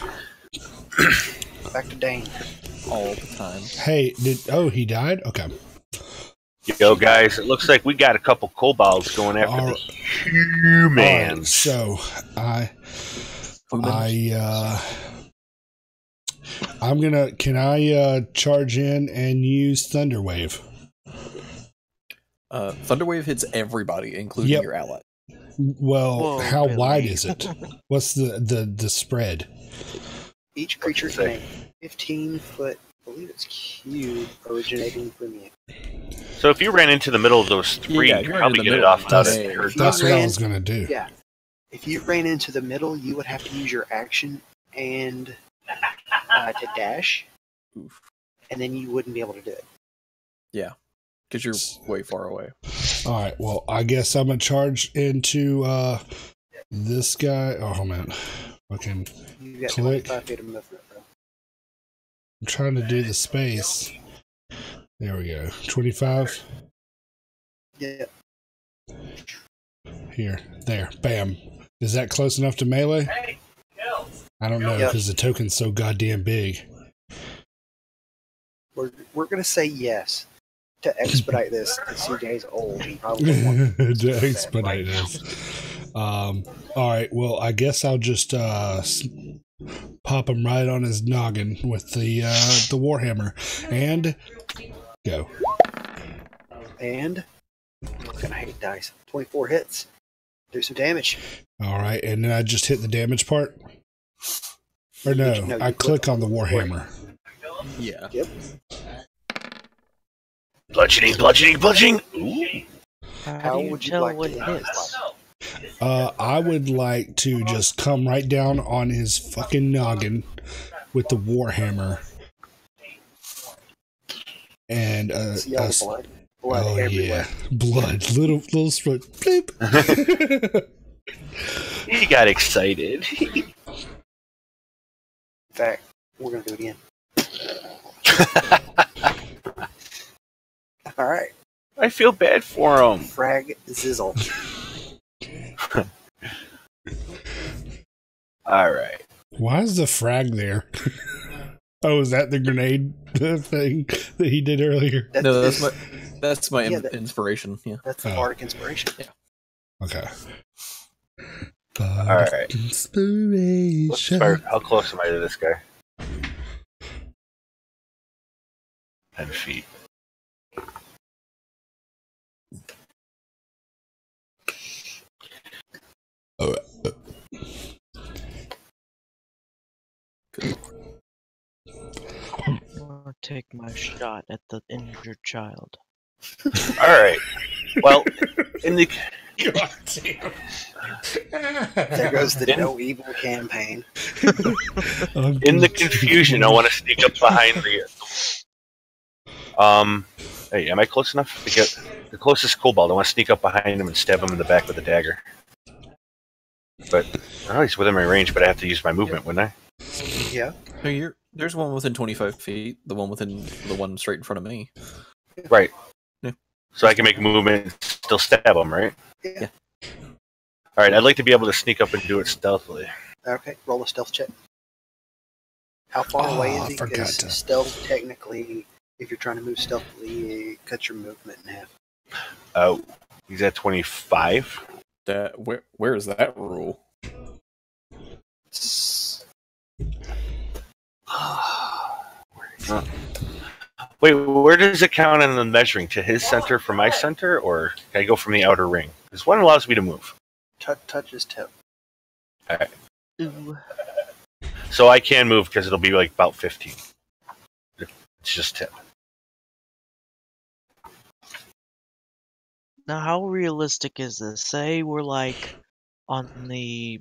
Back to Dane. All the time. Hey, he died? Okay. Yo, guys, it looks like we got a couple kobolds going after the humans. All right, so can I charge in and use Thunderwave? Thunderwave hits everybody, including your ally. Well, Whoa, how really? wide is it? What's the spread? Each creature in a 15-foot, I believe it's cube, originating from you. So if you ran into the middle of those three, Yeah, you could you're probably in the get it middle. off without That's- it. hurt. That's what I was gonna do. Yeah. If you ran into the middle, you would have to use your action and to dash, Oof. and then you wouldn't be able to do it. Yeah. Because you're way far away. All right. Well, I guess I'm gonna charge into this guy. Oh man, fucking! You got Click. 25 feet of movement, bro. I'm trying to do the space. There we go. 25. Yeah. Here, there, bam. Is that close enough to melee? I don't know Yep. because the token's so goddamn big. We're gonna say yes to expedite this. Because you guys old and probably want To expedite this. All right. Well, I guess I'll just pop him right on his noggin with the warhammer and go. And I'm gonna hate dice. 24 hits. Do some damage. All right, and then I just hit the damage part. Or no, I click on the warhammer. Yeah. Yep. Bludgeoning, bludgeoning, bludgeoning. Ooh. How do you would you tell like what to have hits? this? I would like to just come right down on his fucking noggin with the warhammer. And See all the blood? Blood oh everywhere. yeah, blood, little split. Bleep. He got excited. In fact, we're gonna do it again. All right. I feel bad for him. Frag Zizzle. All right. Why is the frag there? Oh, is that the grenade thing that he did earlier? No, that's my Yeah, inspiration. Yeah. That's the Oh. bardic inspiration. Okay. All right. Let's Inspiration. start. How close am I to this guy? 10 feet. Oh, I'm gonna take my shot at the injured child. All right. Well, in the God damn. There goes the No Evil campaign. in the confusion, I want to sneak up behind the. Hey, am I close enough to get the closest kobold? I want to sneak up behind him and stab him in the back with a dagger. But he's within my range, but I have to use my movement, wouldn't I? Yeah. No, there's one within 25 feet. The one straight in front of me. Right. Yeah. So I can make a movement and still stab him, right? Yeah. All right, I'd like to be able to sneak up and do it stealthily. Okay. Roll a stealth check. How far away is he? I forgot Because to- stealth, technically, if you're trying to move stealthily, it cuts your movement in half. Oh, he's at 25. Where is that rule? Wait, where does it count in the measuring? To his center from my center, or can I go from the outer ring? Because one allows me to move. Touch his tip. Ooh. So I can move because it'll be like about 15. It's just tip. Now, how realistic is this? Say we're like on the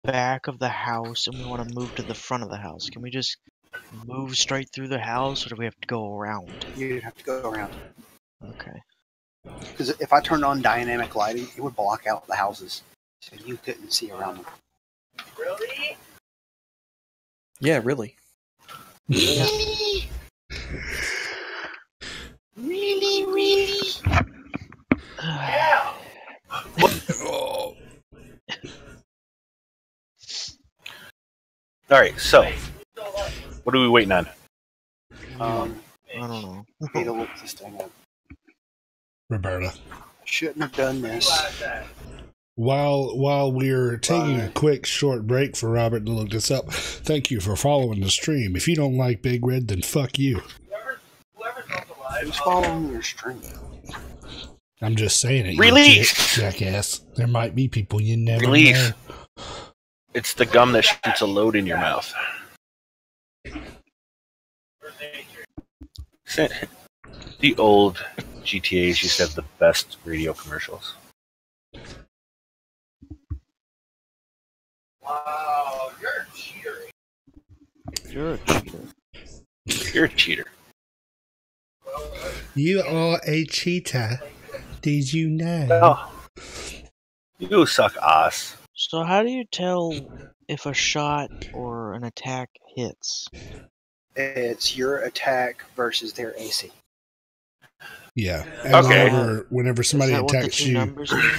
back of the house and we want to move to the front of the house. Can we just move straight through the house, or do we have to go around? You'd have to go around. Okay. Because if I turned on dynamic lighting, it would block out the houses, so you couldn't see around them. Really? Yeah, really. Really? Really? Yeah. All right, so what are we waiting on? I don't know. Need to look this thing up. Roberta. Shouldn't have done this. While we're taking a quick short break for Robert to look this up, thank you for following the stream. If you don't like Big Red, then fuck you. Who's following your stream? I'm just saying it. Release! Jackass. There might be people you never Release. know. It's the gum that shoots a load in your mouth. The old GTAs used to have the best radio commercials. Wow, you're a cheater. You're a cheater. You're a cheater. You are a cheater. Did you know? Oh. You suck ass. So how do you tell if a shot or an attack hits? It's your attack versus their AC. Yeah. And Okay. whenever somebody Is that attacks what the two you, numbers mean?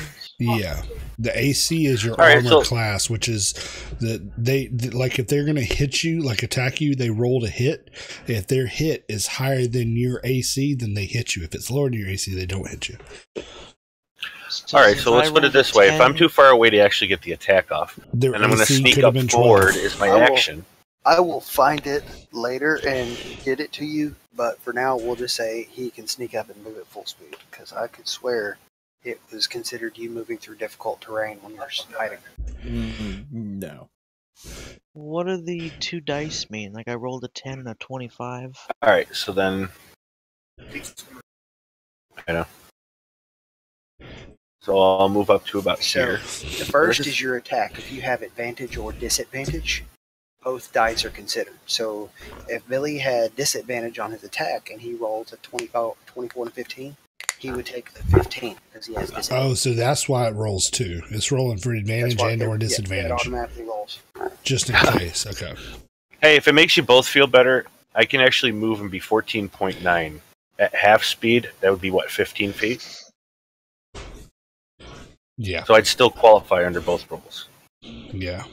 yeah, the AC is your All right, armor so- class, which is like if they're gonna hit you, like attack you, they roll to hit. If their hit is higher than your AC, then they hit you. If it's lower than your AC, they don't hit you. So Alright, if so let's I put it rolled a this way. If 10 I'm too far away to actually get the attack off, Their and I'm going to AC sneak could have up been forward 12. is my I will- action. I will find it later and get it to you, but for now we'll just say he can sneak up and move at full speed, because I could swear it was considered you moving through difficult terrain when you're hiding. No. What do the two dice mean? Like I rolled a 10 and a 25. Alright, so then... I know. So I'll move up to about So here. the first is your attack. If you have advantage or disadvantage, both dice are considered. So if Billy had disadvantage on his attack and he rolls a 24 and 15, he would take the 15 because he has disadvantage. Oh, so that's why it rolls 2. It's rolling for advantage That's why and or it disadvantage. automatically rolls. Just in case. Okay. Hey, if it makes you both feel better, I can actually move and be 14.9. At half speed, that would be, what, 15 feet? Yeah. So I'd still qualify under both rolls. Yeah.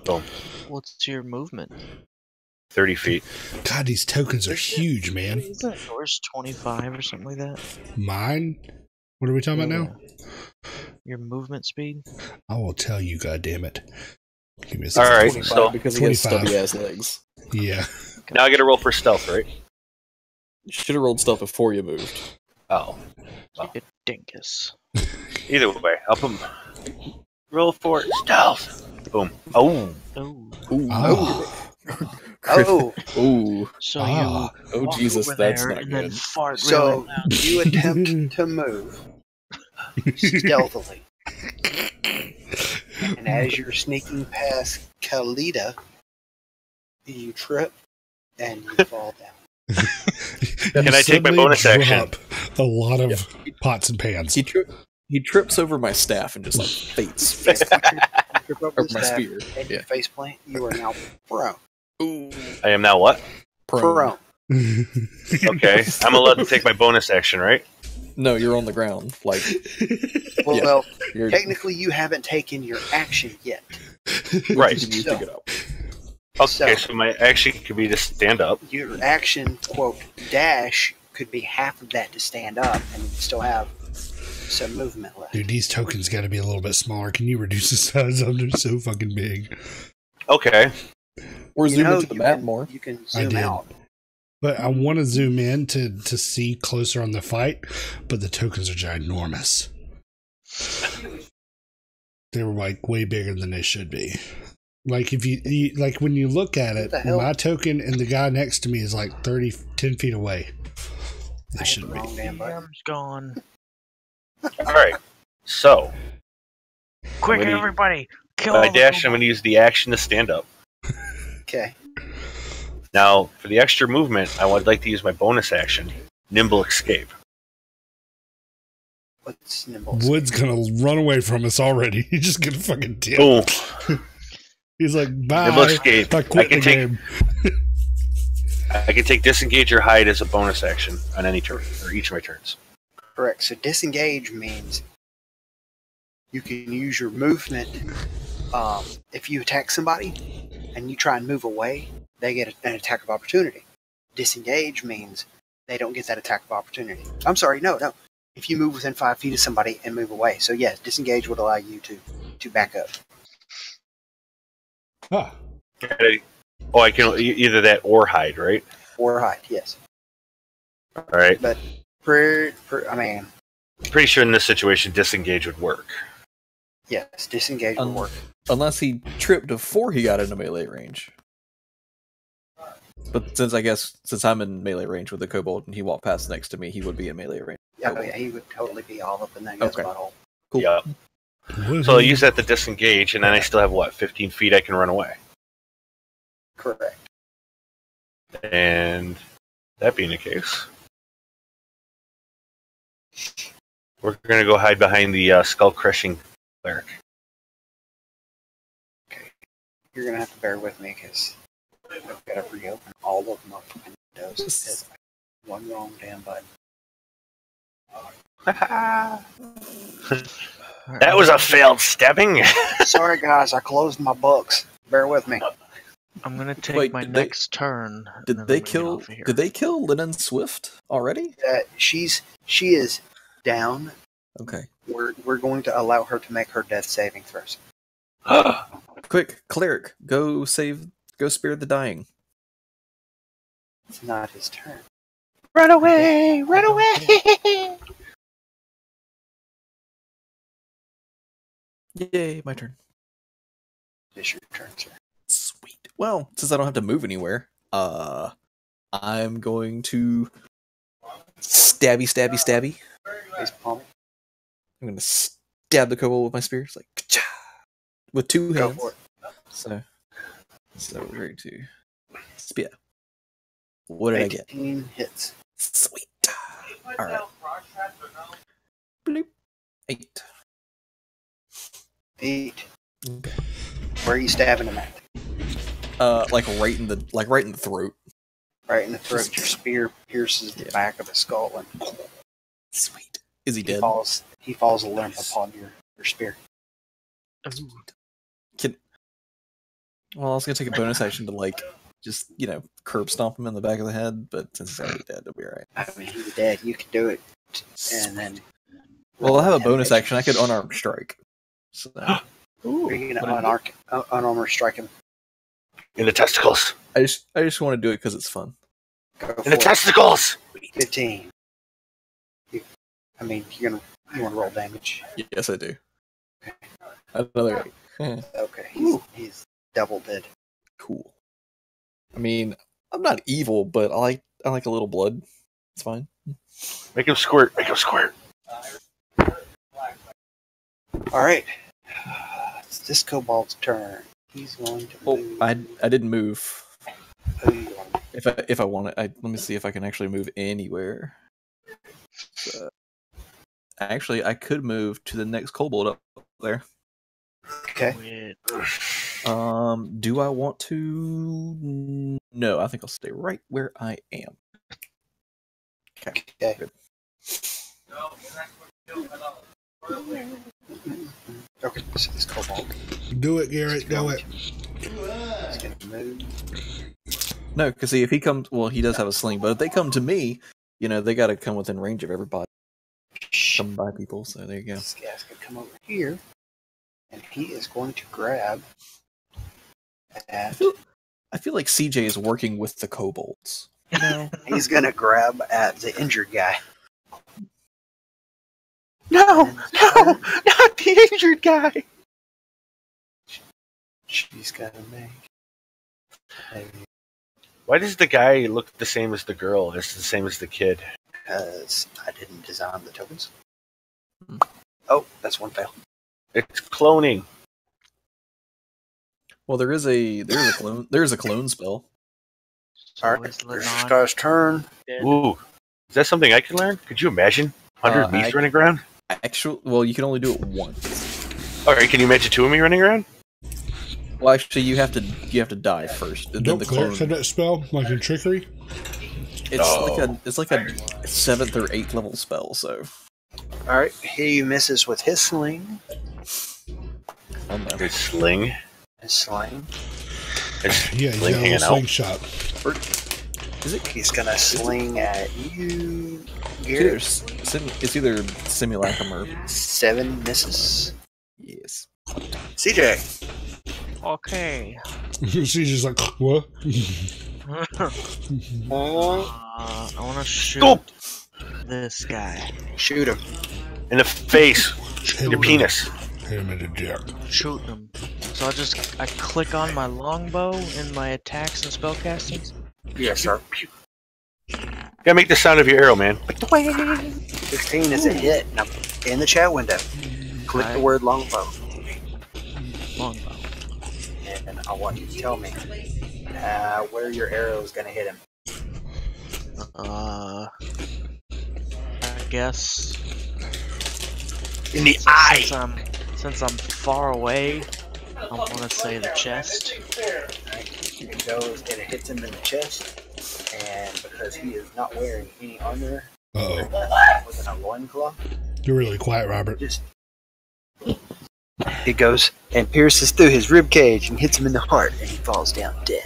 Boom. What's your movement? 30 feet. God, these tokens are huge, man. Isn't yours 25 or something like that? Mine? What are we talking about now? Your movement speed? I will tell you, goddammit. Give me a All second. right, 25 so because he has 25. stubby ass legs. Yeah. now I get to roll for stealth, right? You should have rolled stuff before you moved. Oh. You dinkus. Either way, I'll put roll for stealth. Boom. Oh. Oh. Ooh. Oh. Oh, Ooh. So Ah. you Oh, walk Jesus, over that's there not and then good. fart so really loud. you attempt to move stealthily. And as you're sneaking past Kalita, you trip and you fall down. Can I take my Suddenly bonus action? drop a lot of pots and pans. He trips over my staff and just like faints. You trip over Or the my staff spear. and Yeah. you face plant. You are now prone. Ooh. I am now what? Prone. Okay. I'm allowed to take my bonus action, right? No, you're on the ground. Like Well, Yeah. well, you're technically you haven't taken your action yet. Right. You can use to get up. Okay, so my action could be to stand up. Your action, quote, dash could be half of that to stand up and you still have some movement left. Dude, these tokens got to be a little bit smaller. Can you reduce the size of them? They're so fucking big. Okay. Or You zoom know, into the you map can- more. You can I zoom did. out. But I want to zoom in to see closer on the fight, but the tokens are ginormous. They were like way bigger than they should be. Like if you like when you look at it, What the hell? my token and the guy next to me is like 10 feet away. I They hit the shouldn't be. wrong damn button. Arm's gone. All right. So Quick, Ready. everybody! Kill By all the dash, I'm going to use the action to stand up. Okay. Now, for the extra movement, I would like to use my bonus action, Nimble Escape. What's nimble? Wood's gonna run away from us already. He's just gonna fucking dip. Boom. He's like, bye. Nimble Escape. I quit the can take game. I can take Disengage or Hide as a bonus action on any turn, or each of my turns. Correct. So disengage means you can use your movement. If you attack somebody and you try and move away, they get an attack of opportunity. Disengage means they don't get that attack of opportunity. I'm sorry, no. If you move within 5 feet of somebody and move away. So yes, disengage would allow you to back up. Huh. Oh, I can either that or hide, right? Or hide, yes. All right. But Pretty sure in this situation, Disengage would work. yes, disengage would work. Unless he tripped before he got into melee range. But since I'm in melee range with the kobold and he walked past next to me, he would be in melee range. Oh yeah, he would totally be all up in that guy's butthole. Cool. Yeah. So I'll use that to disengage, and then I still have, 15 feet I can run away. Correct. And that being the case, we're going to go hide behind the skull-crushing cleric. Okay. You're going to have to bear with me because I've got to reopen all of my windows. It's like one wrong damn button. That was a failed stabbing. Sorry, guys. I closed my books. Bear with me. I'm gonna take Wait, my did they- next turn. and Did then they we're gonna get off of here. Did they kill Lennon Swift already? She is down. Okay. We're going to allow her to make her death saving throws. Quick, cleric, go spare the dying. It's not his turn. Run away! Run away! Yay, my turn. It's your turn, sir. Sweet. Well, since I don't have to move anywhere, I'm going to stabby. Face palm. I'm going to stab the kobold with my spear. It's like, ka-cha! With two Go hands. for it. So we're going to spear. What did I get? 18 hits. Sweet. All right. Bloop. 8. 8. Okay. Where are you stabbing him at? Like right in the throat. Right in the throat. Your spear pierces the back of his skull and Sweet. Is he he dead? falls limp upon your spear. Ooh. Well, I was gonna take a bonus action to just curb stomp him in the back of the head, but since he's already dead, it'll be alright. I mean, he's dead. You can do it, and then. Well, I'll have a bonus action. I could unarmed strike. So, Ooh, you're gonna unarmor strike him. In the testicles. I just want to do it because it's fun. Go for In the it. testicles! 15. You want to roll damage. Yes, I do. Another 8. Okay, he's double dead. Cool. I mean, I'm not evil, but I like a little blood. It's fine. Make him squirt. Make him squirt. All right, it's this kobold's turn. He's going to Oh, move. I didn't move. Who you want? If I want it, let me see if I can actually move anywhere. Actually, I could move to the next kobold up there. Okay. Do I want to? No, I think I'll stay right where I am. Okay. Good. Okay, so this kobold Do it, Garrett. Do it. is going to move. No, because see, if he comes, well, he does have a sling, but if they come to me, they got to come within range of everybody. Come by people, so there you go. This guy's going to come over here, and he is going to grab at. I feel like CJ is working with the kobolds. He's going to grab at the injured guy. No! Not the injured guy! She's got to make. Why does the guy look the same as the girl? It's the same as the kid. Because I didn't design the tokens. Hmm. Oh, that's one fail. It's cloning. Well, there is a clone spell. So All right, it's it's lit this on. guy's turn. Ooh, is that something I can learn? Could you imagine 100 me's running around? Actually, well, you can only do it once. All right, can you imagine 2 of me running around? Well, actually, you have to die first. And Don't then the clerics clone. have that spell, like in trickery? It's like a 7th or 8th level spell. So. All right, he misses with his sling. Oh, no. His sling. His sling. His Yeah, he's sling got a hanging little out. slingshot. Is it? He's gonna sling at you, It's Garrett. either simulacrum or 7 misses. yes. CJ. Okay. She's just like, what? I want to shoot Go this guy. Shoot him. in the face. Hit Your him penis. Hit him in the dick. Shooting him. So I click on my longbow in my attacks and spellcastings. Yes, sir. Gotta make the sound of your arrow, man. 15 is a hit. Now, in the chat window, click the word longbow. Longbow. And I want you to tell me where your arrow is going to hit him. I guess In the eye. since I'm far away, I want to say the chest. It goes and it hits him in the chest. And because he is not wearing any armor, Uh-oh. within a loincloth, You're really quiet, Robert. it goes and pierces through his rib cage and hits him in the heart, and he falls down dead.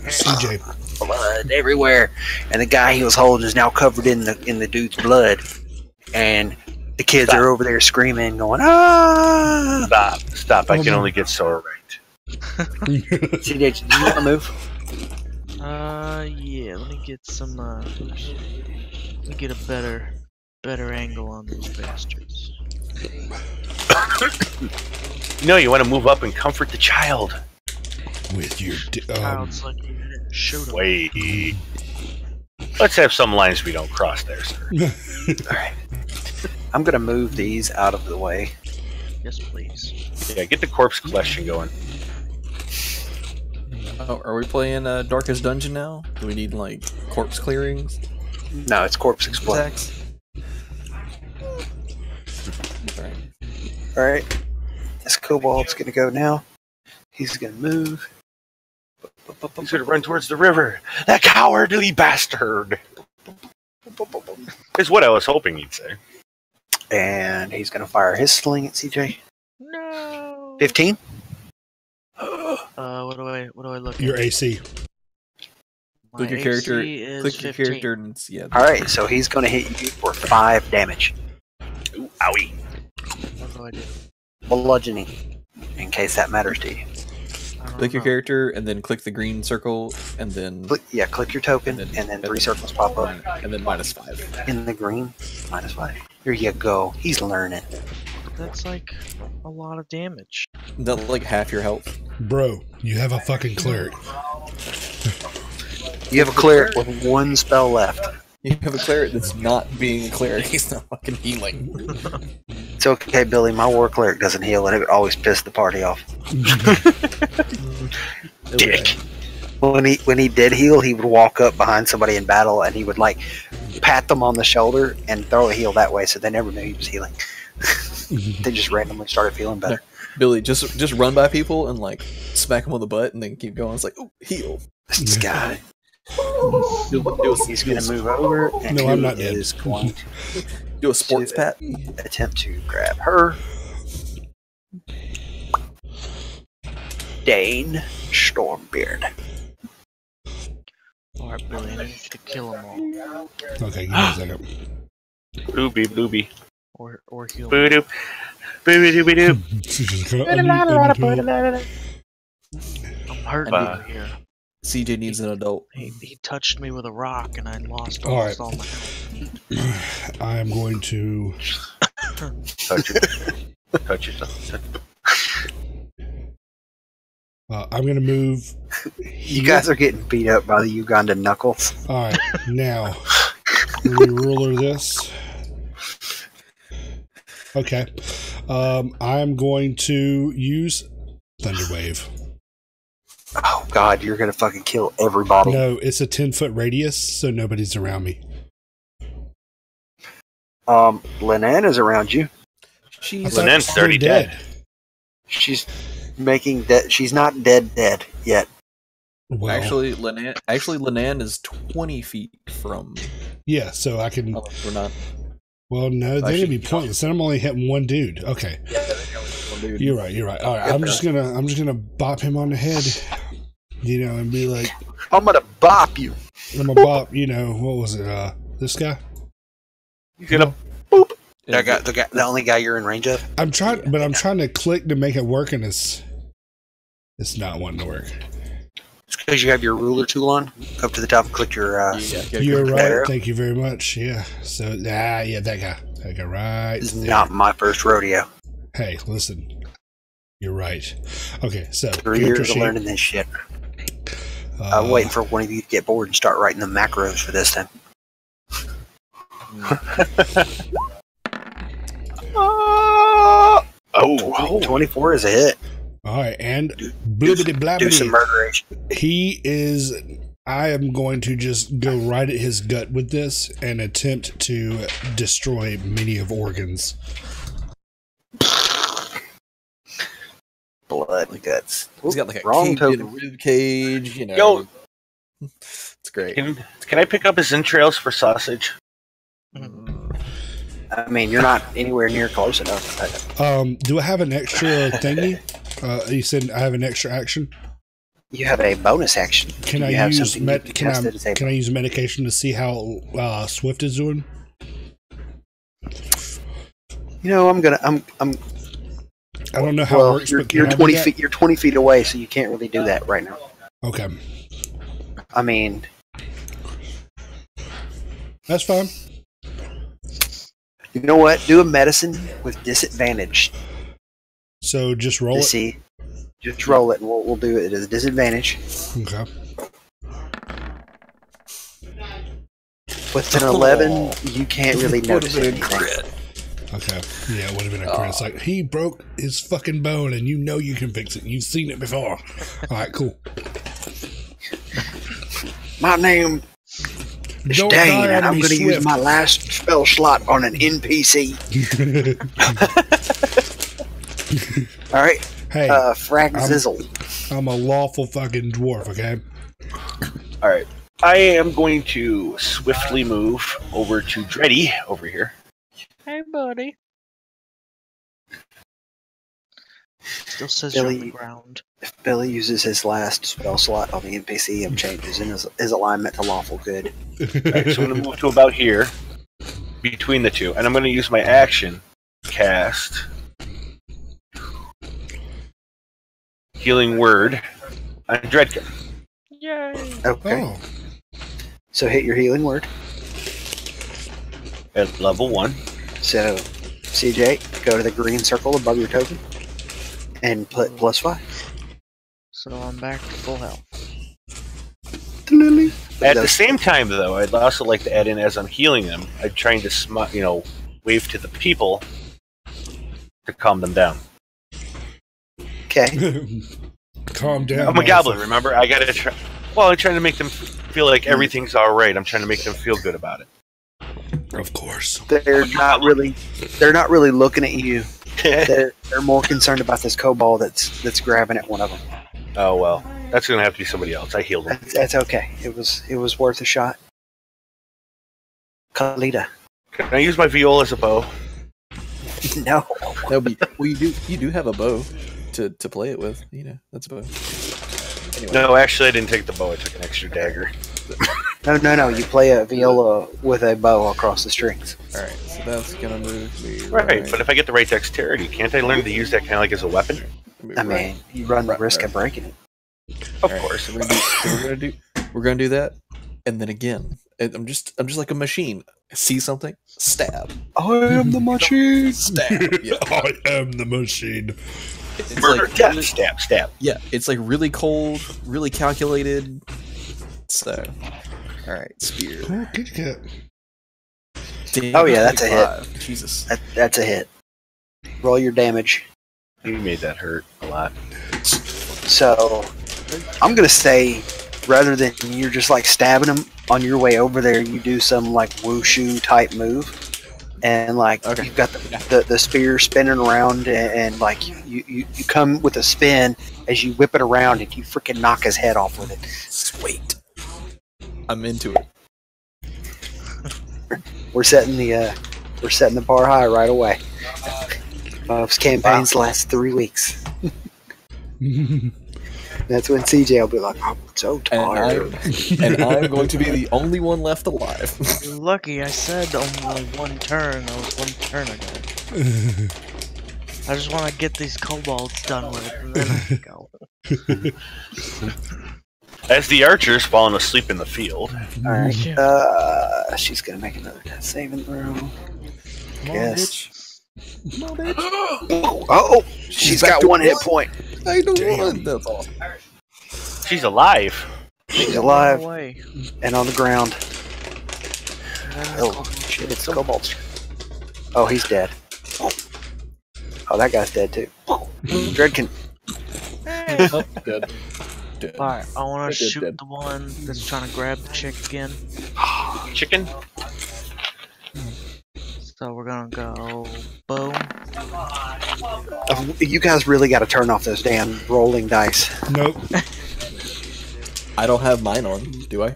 CJ. Blood everywhere, and the guy he was holding is now covered in the dude's blood, and the kids are over there screaming, going, "Ah!" Stop. I can only get so right. CJ, did you want to move? Yeah. Let me get some. Let me get a better angle on these bastards. You want to move up and comfort the child. With your... Child's like, shoot him. Wait. Let's have some lines we don't cross there, sir. Alright. I'm going to move these out of the way. Yes, please. Yeah, get the corpse collection going. Oh, are we playing Darkest Dungeon now? Do we need like corpse clearings? No, it's corpse explode. Attacks? Alright. Alright. This kobold's going to go now. He's going to move. He's going to run towards the river. That cowardly bastard. Is what I was hoping you'd say. And he's going to fire his sling at CJ. No. 15? What do I look your at? AC. My Click your AC character. is Click your 15. character and yeah. Alright, so he's going to hit you for 5 damage. Ooh, owie. What do I do? Bludgeoning. In case that matters to you. I don't Click your know. character and then click the green circle and then Click your token, and then 3 circles pop up. and then -5. In the green, -5. Here you go. He's learning. That's like a lot of damage. That's like half your health. Bro, you have a fucking cleric. You have a cleric with 1 spell left. You have a cleric that's not being a cleric. He's not fucking healing. It's okay, Billy. My war cleric doesn't heal, and it would always piss the party off. Dick. When he did heal, he would walk up behind somebody in battle, and he would like pat them on the shoulder and throw a heal that way, so they never knew he was healing. They just randomly started feeling better. Billy, just run by people and like smack them on the butt and then keep going. It's like, oh, heal. This guy. Do He's going to move over, and No, he I'm not dead. is going do a sports pat. to attempt to grab her. Dane Stormbeard. Alright, Billy, I need to kill them all. Okay, give me a second. Bloopy. Or heal them. Boo-doop. Boo-doopy-doop. She's just gonna unmute in between. I'm hurting Bye. over here. CJ needs an adult. He touched me with a rock and I lost All almost right. all my health. I am going to... Touch it. Touch it. I'm going to move... You guys are getting beat up by the Ugandan knuckles. Alright, now... Let me ruler this. Okay. I'm going to use Thunderwave. Oh God, you're gonna fucking kill everybody. No, it's a 10-foot radius, so nobody's around me. Linan is around you. Linen's already dead. She's making dead. She's not dead yet. Well, Actually, Linan is 20 feet from. yeah, so I can. Oh, we're not. Well, no, they're gonna be pointless. Then I'm only hitting one dude. Okay, you're right. All right, I'm just gonna bop him on the head, and be like, I'm gonna bop you. I'm gonna bop. What was it? This guy. He's gonna boop. The only guy you're in range of. I'm trying to click to make it work, and it's not wanting to work. It's because you have your ruler tool on. Go up to the top and click your. You're right. Arrow. Thank you very much. Yeah. So that guy right. This is not my first rodeo. Hey, listen. You're right. Okay, so 3 years of learning this shit. I'm waiting for one of you to get bored and start writing the macros for this time. Oh, 24 is a hit. All right, and do blibbity some murderation. I am going to just go right at his gut with this and attempt to destroy many of organs. Blood and guts. He's got like a Wrong rib cage. Yo, it's great. Can I pick up his entrails for sausage? I mean, you're not anywhere near close enough. Do I have an extra thingy? You said I have an extra action. You have a bonus action. Can I use medication to see how Swift is doing? I don't know how it works. You're 20 feet. You're 20 feet away, so you can't really do that right now. Okay. I mean, that's fine. You know what? Do a medicine with disadvantage. So just roll it. See, just roll it, and we'll do it as a disadvantage. Okay. With an 11, you can't really notice anything. Okay. Yeah, it would have been a crit. It's like, he broke his fucking bone, and you can fix it. You've seen it before. All right, cool. My name is Dane, and I'm going to use my last spell slot on an NPC. All right. Hey, Frag Zizzle. I'm a lawful fucking dwarf, okay? All right. I am going to swiftly move over to Dreddy over here. Hey, buddy. Still says Billy, you're on the ground. If Billy uses his last spell slot on the NPC and changes in his alignment to lawful good. Right, so I'm going to move to about here, between the two, and I'm going to use my action cast Healing Word on Dredka. Yay! Okay. Oh. So hit your healing word. At level 1. So, CJ, go to the green circle above your token and put +5. So I'm back to full health. At the same time, though, I'd also like to add in, as I'm healing them, I'm trying to, wave to the people to calm them down. Okay. Calm down. I'm a goblin, remember? I gotta try. Well, I'm trying to make them feel like everything's all right. I'm trying to make them feel good about it. Of course. They're not really looking at you. They're more concerned about this kobold that's grabbing at one of them. Oh well, that's gonna have to be somebody else. I healed them. That's okay. It was worth a shot. Kalita. Can I use my viola as a bow? No. You do have a bow to play it with. That's a bow. Anyway. No, actually, I didn't take the bow. I took an extra dagger. No. You play a viola with a bow across the strings. All right, so that's gonna move me. Right, but if I get the right dexterity, can't I learn to use that kind of like as a weapon? I mean, you run the risk of breaking it. Of course. So we're gonna do that, and then again, I'm just like a machine. See something, stab. I am the machine. Stab. Yeah. I am the machine. It's Murder, like death, stab. Yeah, it's like really cold, really calculated. So, all right, spear. Oh, good cat. Damn, Oh yeah, that's a hit. Jesus, That's a hit. Roll your damage. You made that hurt a lot. So, I'm gonna say, rather than you're just like stabbing him on your way over there, you do some like wushu type move, and like you've got the spear spinning around, and like you come with a spin as you whip it around, and you freaking knock his head off with it. Sweet. I'm into it. We're setting the bar high right away. Bob's campaigns last 3 weeks. That's when CJ will be like, I'm so tired. And I'm going to be the only one left alive. You're lucky I said only one turn. That was one turn ago. I just want to get these kobolds done with, and then I can go. As the archer's falling asleep in the field. Alright. She's going to make another death saving throw. Yes. Oh, she's got 1 hit point. I don't want that's all. She's alive. She's alive Away. and on the ground. And Oh, shit, it's kobolds. Oh, he's dead. Oh, that guy's dead too. Dreadkin. Oh, dead. Alright, I want to Dead, shoot dead. the one that's trying to grab the chick again. Chicken? So we're gonna go boom. You guys really got to turn off those damn rolling dice. Nope. I don't have mine on, do I?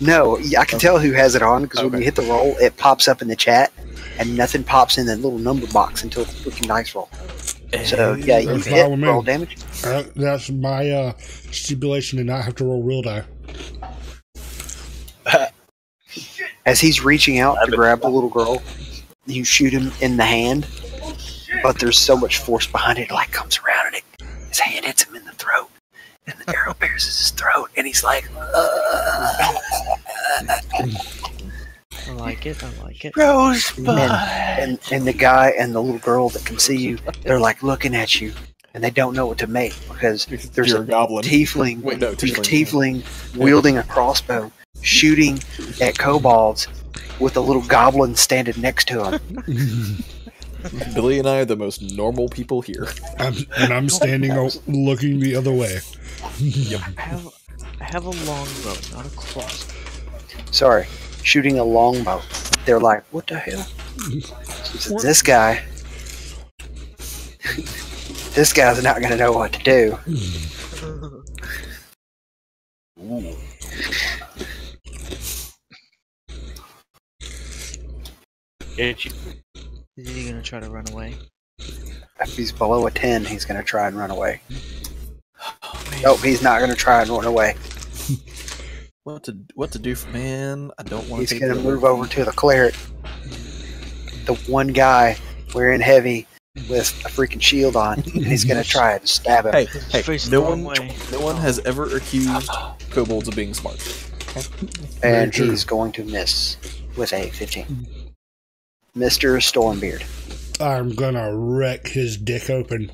No, I can tell who has it on because when you hit the roll, it pops up in the chat, and nothing pops in that little number box until the freaking dice roll. So yeah, you That's hit fine with me. roll damage. That's my stipulation to not have to roll real die. As he's reaching out to grab the little girl, you shoot him in the hand, but there's so much force behind it, it like comes around and his hand hits him in the throat, and the arrow pierces his throat, and he's like, I like it, I like it. Rosebud. and the guy and the little girl that can see you, they're like looking at you, and they don't know what to make because there's You're a goblin. tiefling, Wait, no, tiefling wielding a crossbow, shooting at kobolds with a little goblin standing next to him. Billy and I are the most normal people here. I'm standing looking the other way. I have a longbow, not a crossbow. Sorry, shooting a longbow. They're like, what the hell? This guy's not going to know what to do. Get you. Is he gonna try to run away? If he's below a 10, he's going to try and run away. Nope, he's not going to try and run away. What to do for man? I don't want to. He's going to move over to the cleric. The one guy wearing heavy with a freaking shield on, and he's going to try to stab him. Hey, Face no the one, wrong way. no one has ever accused kobolds of being smart. And Very he's going to miss with a 15. Mr. Stormbeard. I'm gonna wreck his dick open.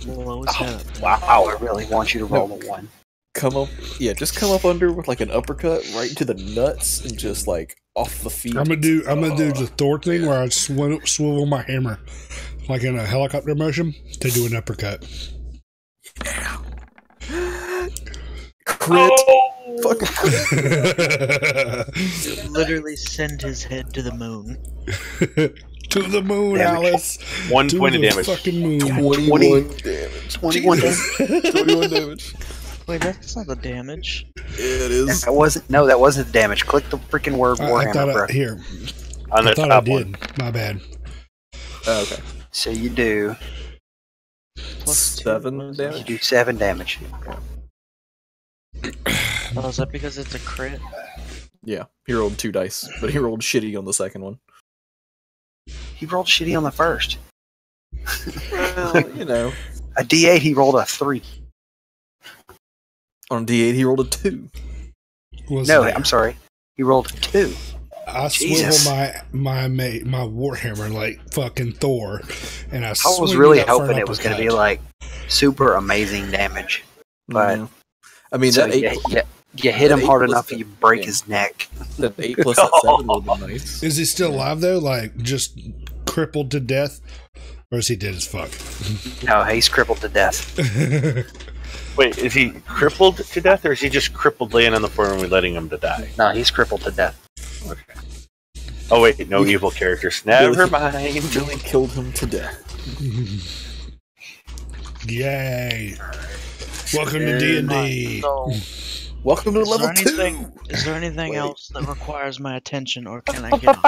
Blow his head up. Wow. I really want you to roll a 1. Come up, yeah, just come up under with like an uppercut right into the nuts and just like off the feet. I'm gonna do the Thor thing where I swivel my hammer like in a helicopter motion to do an uppercut. Crit. Oh! Fucking crit. Literally send his head to the moon. To the moon, Damage. Alice. 1 To point of the damage. fucking moon. 21 damage. 21 damage. 21 damage. Wait, that's not the damage. It is. That wasn't the damage. Click the freaking word I Warhammer, thought bro. here. On the I thought I top did. one. My bad. Oh, okay. So you do Plus 7 2. damage? you do 7 damage. Oh, is that because it's a crit? Yeah, he rolled 2 dice, but he rolled shitty on the second one. He rolled shitty on the first. Well, you know, A D8, he rolled a 3. on D8 he rolled a 2. No, I'm sorry. He rolled a 2. I Jesus. swivel my warhammer like fucking Thor, and I was swing really it up for hoping an it was going to uppercut. be like super amazing damage. But Mhm. I mean, so that 8 you hit him that hard 8 enough, plus you break yeah. his neck. that 8 plus that 7 would have been nice. Is he still alive though? Like just crippled to death, Or is he dead as fuck? No, he's crippled to death. Wait, is he crippled to death, or is he just crippled laying on the floor and we're letting him to die? No, he's crippled to death. Okay. Oh wait, no evil characters. Never mind. Billy killed him to death. Yay! Welcome to D&D. So, Welcome to level 2. is there anything else that requires my attention, or can I get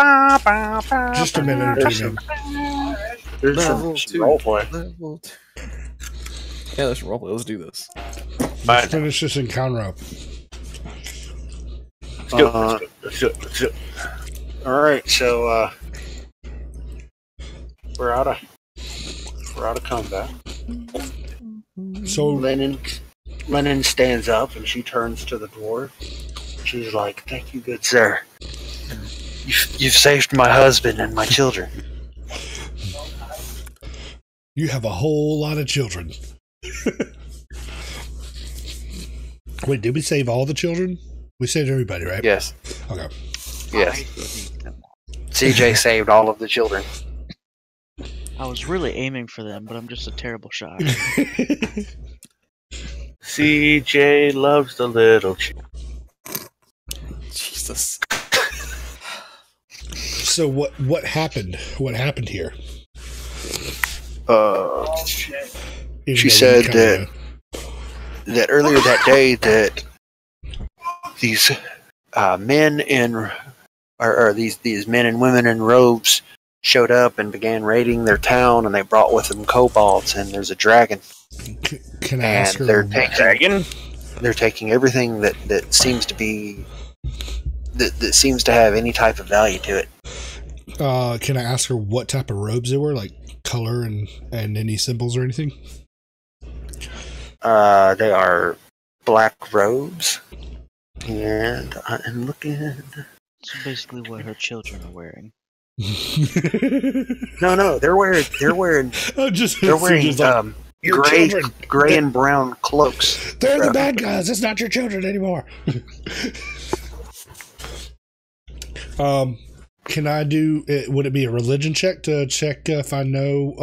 Just a minute or two. There's Level some 2. roleplay. Level 2. Yeah, let's roleplay. Let's do this. Let's finish this encounter up. Let's do it. Let's do it. Let's do it. All right, so we're out of combat. So Lennon stands up and she turns to the dwarf. She's like, "Thank you, good sir. You've saved my husband and my children." you have a whole lot of children. Wait, did we save all the children? We saved everybody, right? Yes. Okay. Yes. CJ saved all of the children. I was really aiming for them, but I'm just a terrible shot. CJ loves the little Jesus. So what happened? What happened here? She said that earlier that day that these men in or these men and women in robes showed up and began raiding their town, and they brought with them kobolds, and there's a dragon. Can I ask her? They're taking everything that seems to be that seems to have any type of value to it. Can I ask her what type of robes they were, like color and any symbols or anything? They are black robes, and I'm looking. So basically, what her children are wearing. No, they're wearing gray and brown cloaks. They're the bad guys. It's not your children anymore. Can I do? Would it be a religion check to check if I know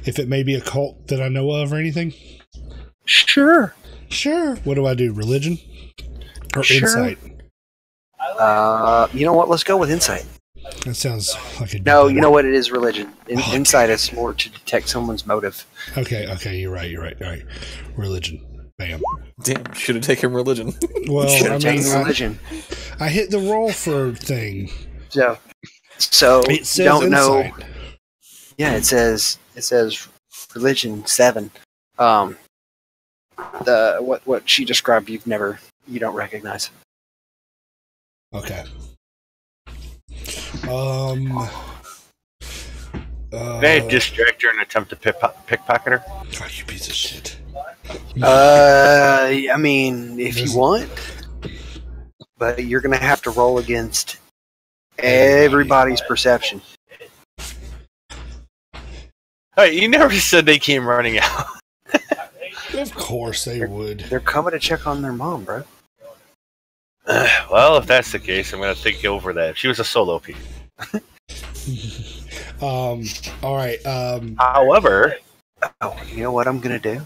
if it may be a cult that I know of or anything? Sure. What do I do? Religion or insight? You know what? Let's go with insight. That sounds like a no. You know what? It is religion. Insight is more to detect someone's motive. Okay. You're right. All right. Religion. Bam. Damn. Should have taken religion. Well, religion. I hit the roll for thing. So it says you don't insight. know. Yeah, it says religion 7. What she described, you don't recognize. Okay. May I distract her and attempt to pickpocket her? Oh, you piece of shit. I mean, if you want, but you're gonna have to roll against everybody's perception. Hey, you never said they came running out. Of course they would. They're coming to check on their mom, bro. Well, if that's the case, I'm going to think over that. She was a solo piece. All right. However, you know what I'm going to do?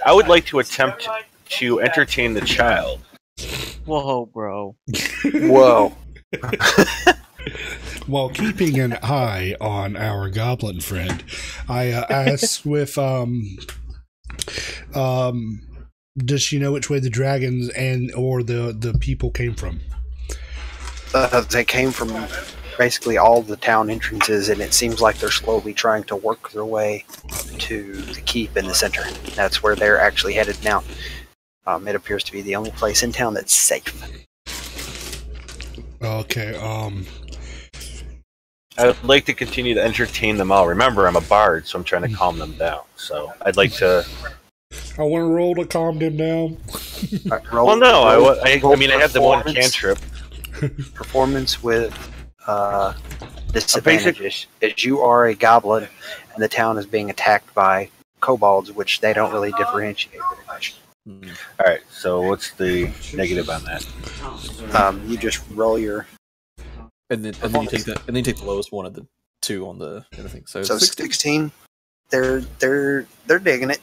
I would like to attempt to entertain the child. Whoa, bro. Whoa. While keeping an eye on our goblin friend, I asked with does she know which way the dragons or the people came from? They came from basically all the town entrances, and it seems like they're slowly trying to work their way to the keep in the center. That's where they're actually headed now. It appears to be the only place in town that's safe. Okay. I would like to continue to entertain them all. Remember, I'm a bard, so I'm trying to calm them down. So I'd like to. I want to roll to calm them down. Well, no, I mean, I have the one cantrip. Performance with disadvantage, as you are a goblin, and the town is being attacked by kobolds, which they don't really differentiate very much. All right, so what's the negative on that? You just roll your, and then you take the lowest one of the 2 on the thing. So 16. They're digging it.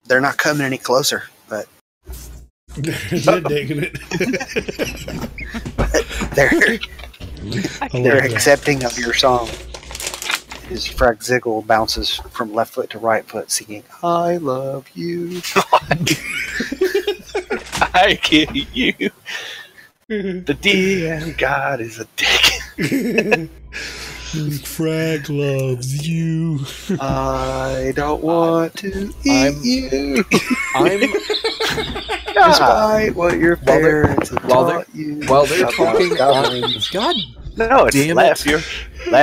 They're not coming any closer, but They're digging it. they're accepting of your song. His Frag Ziggle bounces from left foot to right foot, singing "I love you." I get you. The DM God is a dick. Frag loves you. I don't want to eat you. I'm despite what your parents have taught you. While they're talking, God No, it's damn laugh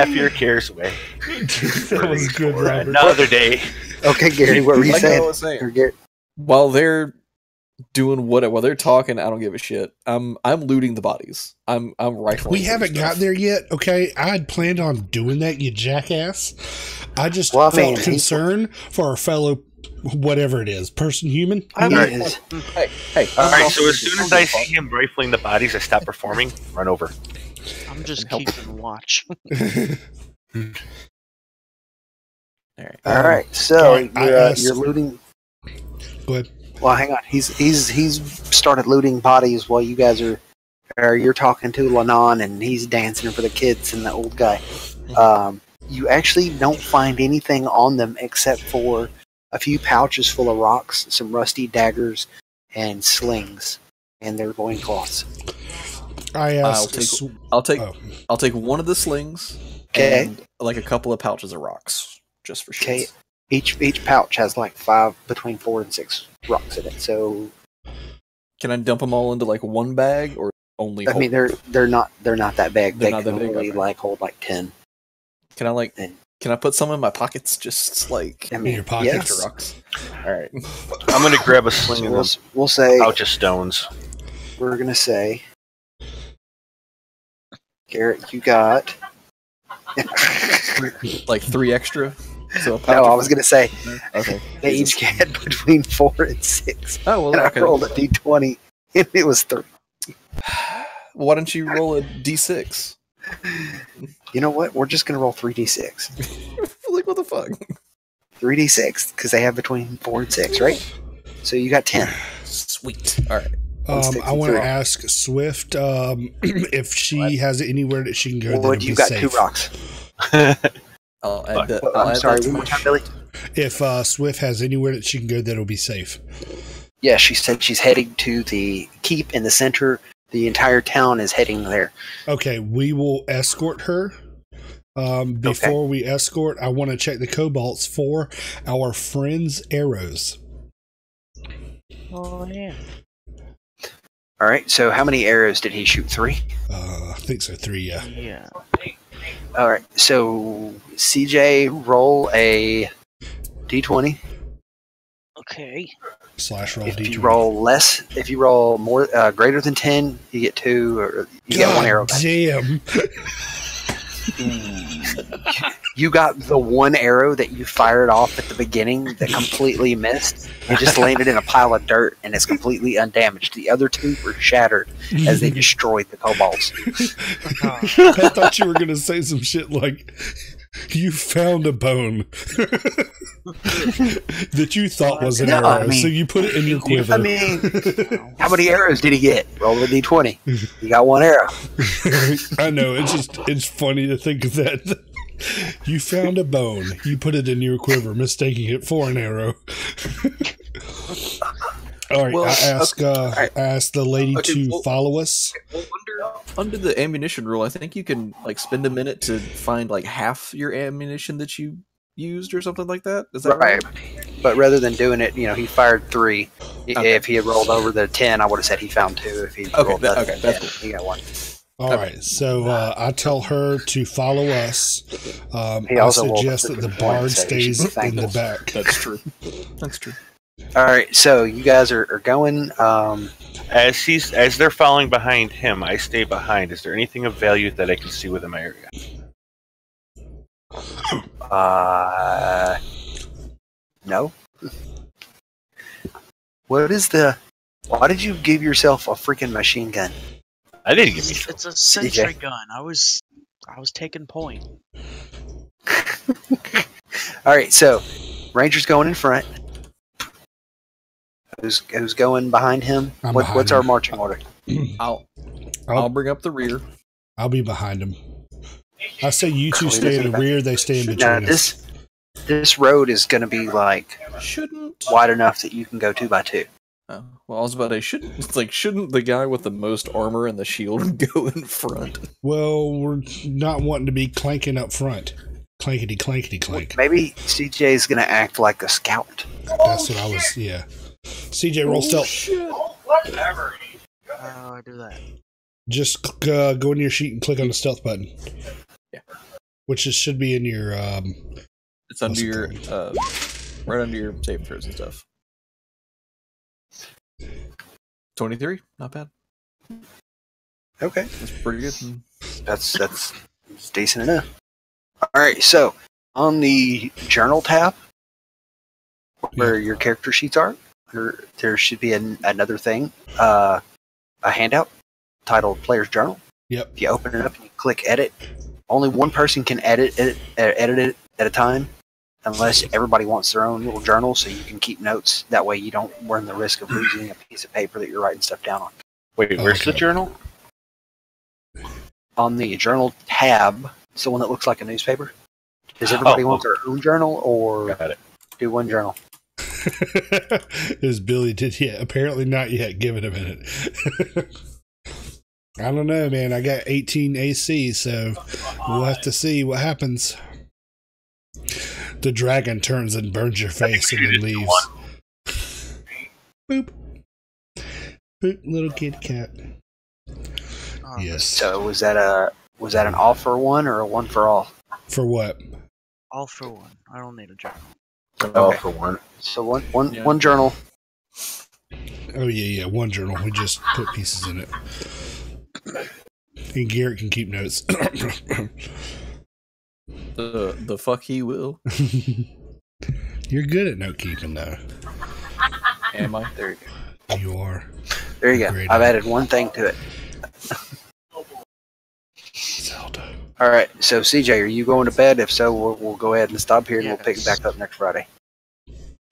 your cares away. That was good, For Robert. another day. Okay, Gary, what were you Like saying? I was saying. Or Garrett? while they're doing while they're talking, I don't give a shit. I'm looting the bodies. I'm rifling. We haven't got there yet, okay? I had planned on doing that, you jackass. I just Well, I mean, felt concern for our fellow, whatever it is, person, human. I'm Hey, All right, so as soon as I see him rifling the bodies, I stop performing, run over. I'm just Help. keeping watch. all right. So all right, I asked- you're looting. Go ahead. Well, hang on. He's started looting bodies while you guys are you're talking to Lanon and he's dancing for the kids and the old guy. You actually don't find anything on them except for a few pouches full of rocks, some rusty daggers, and slings, and their loincloths. I asked. I'll take one of the slings Okay. and like a couple of pouches of rocks just for shits. Okay. Each pouch has like between 4 and 6 rocks in it. So Can I dump them all into like one bag or only? I mean they're not that big. They're They not can that big, only okay. like hold like 10. Can I put some in my pockets? Just like I In mean, your pockets? extra rocks. All right. I'm going to grab a sling So and we'll say pouch of stones. we're gonna say, Garrett, you got. Like 3 extra. So a pouch No, of- I was gonna say Okay. they each get between 4 and 6. Oh well. And Okay. I rolled a d20 and it was 3. Why don't you roll a d6? You know what? We're just gonna roll 3d6. Like what the fuck? 3d6 because they have between 4 and 6, right? So you got 10. Sweet. All right. I want to ask Swift if she has it anywhere that she can go. Wood, you got safe. 2 rocks. I'll add that. Well, I'm sorry. One more time, Billy. If Swift has anywhere that she can go, that'll be safe. Yeah, she said she's heading to the keep in the center. The entire town is heading there. Okay, we will escort her. Before we escort, I want to check the cobalts for our friend's arrows. Oh yeah. All right. So how many arrows did he shoot? 3. I think so. 3, yeah. Yeah. All right. So CJ, roll a d20. Okay. / roll If D20. if you roll more greater than 10, you get 2, or you get 1 arrow back. Damn. You got the 1 arrow that you fired off at the beginning that completely missed. It just landed in a pile of dirt and it's completely undamaged. The other 2 were shattered as they destroyed the kobolds. I thought you were going to say some shit like, you found a bone that you thought was an No, arrow, I mean- so you put it in your quiver. I mean, how many arrows did he get? Roll a d20. You got 1 arrow. I know, it's funny to think of that. You found a bone, you put it in your quiver, mistaking it for an arrow. All right, Well, I asked the lady Okay, to well- follow us. Under the ammunition rule, I think you can like spend a minute to find like half your ammunition that you used or something like that. Is that right? But rather than doing it, he fired 3. Okay. If he had rolled over the 10, I would have said he found 2. If he Okay, rolled less okay, than that's 10, cool. he got 1. All right, so I tell her to follow us. He I also rolled suggest a that the freaking bard point, so you should stays be in the thankful. back. That's true. That's true. All right, so you guys are going. As they're following behind him, I stay behind. Is there anything of value that I can see within my area? No. Why did you give yourself a freaking machine gun? I didn't give me. It's a sentry gun. I was taking point. All right, so Ranger's going in front. Who's going behind him? What's our marching order? I'll bring up the rear. I'll be behind him. I say you two stay in the rear, they stay in between us. This road is going to be like wide enough that you can go 2 by 2. Oh, well, I was about to say, shouldn't the guy with the most armor and the shield go in front? Well, we're not wanting to be clanking up front. Clankety, clankety, clank. Maybe CJ's going to act like a scout. That's what I was, yeah. CJ, roll stealth. Shit. Whatever. How do I do that? Just go into your sheet and click on the stealth button. Yeah. Which should be in your... it's under your... right under your save throws and stuff. 23, not bad. Okay, that's pretty good. That's decent enough. All right, so on the journal tab, where your character sheets are, there should be another thing, a handout titled Player's Journal. Yep. If you open it up and you click Edit, only one person can edit it at a time, unless everybody wants their own little journal, so you can keep notes. That way you don't run the risk of losing a piece of paper that you're writing stuff down on. Wait, where's the journal? On the journal tab, it's the one that looks like a newspaper. Does everybody want their own journal, or do one journal? As Billy did yet. Apparently not yet. Give it a minute. I don't know, man. I got 18 AC, so we'll have to see what happens. The dragon turns and burns your face and then leaves. Boop. Boop, little kitty cat. Yes. So was that an all for one or a one for all? For what? All for one. I don't need a journal. All for one. So one journal. Oh yeah, one journal. We just put pieces in it. And Garrett can keep notes. The fuck he will. You're good at note keeping, though. Am I? There you go. You are. There you go. I've added one thing to it. Zelda. All right. So CJ, are you going to bed? If so, we'll go ahead and stop here, and we'll pick it back up next Friday.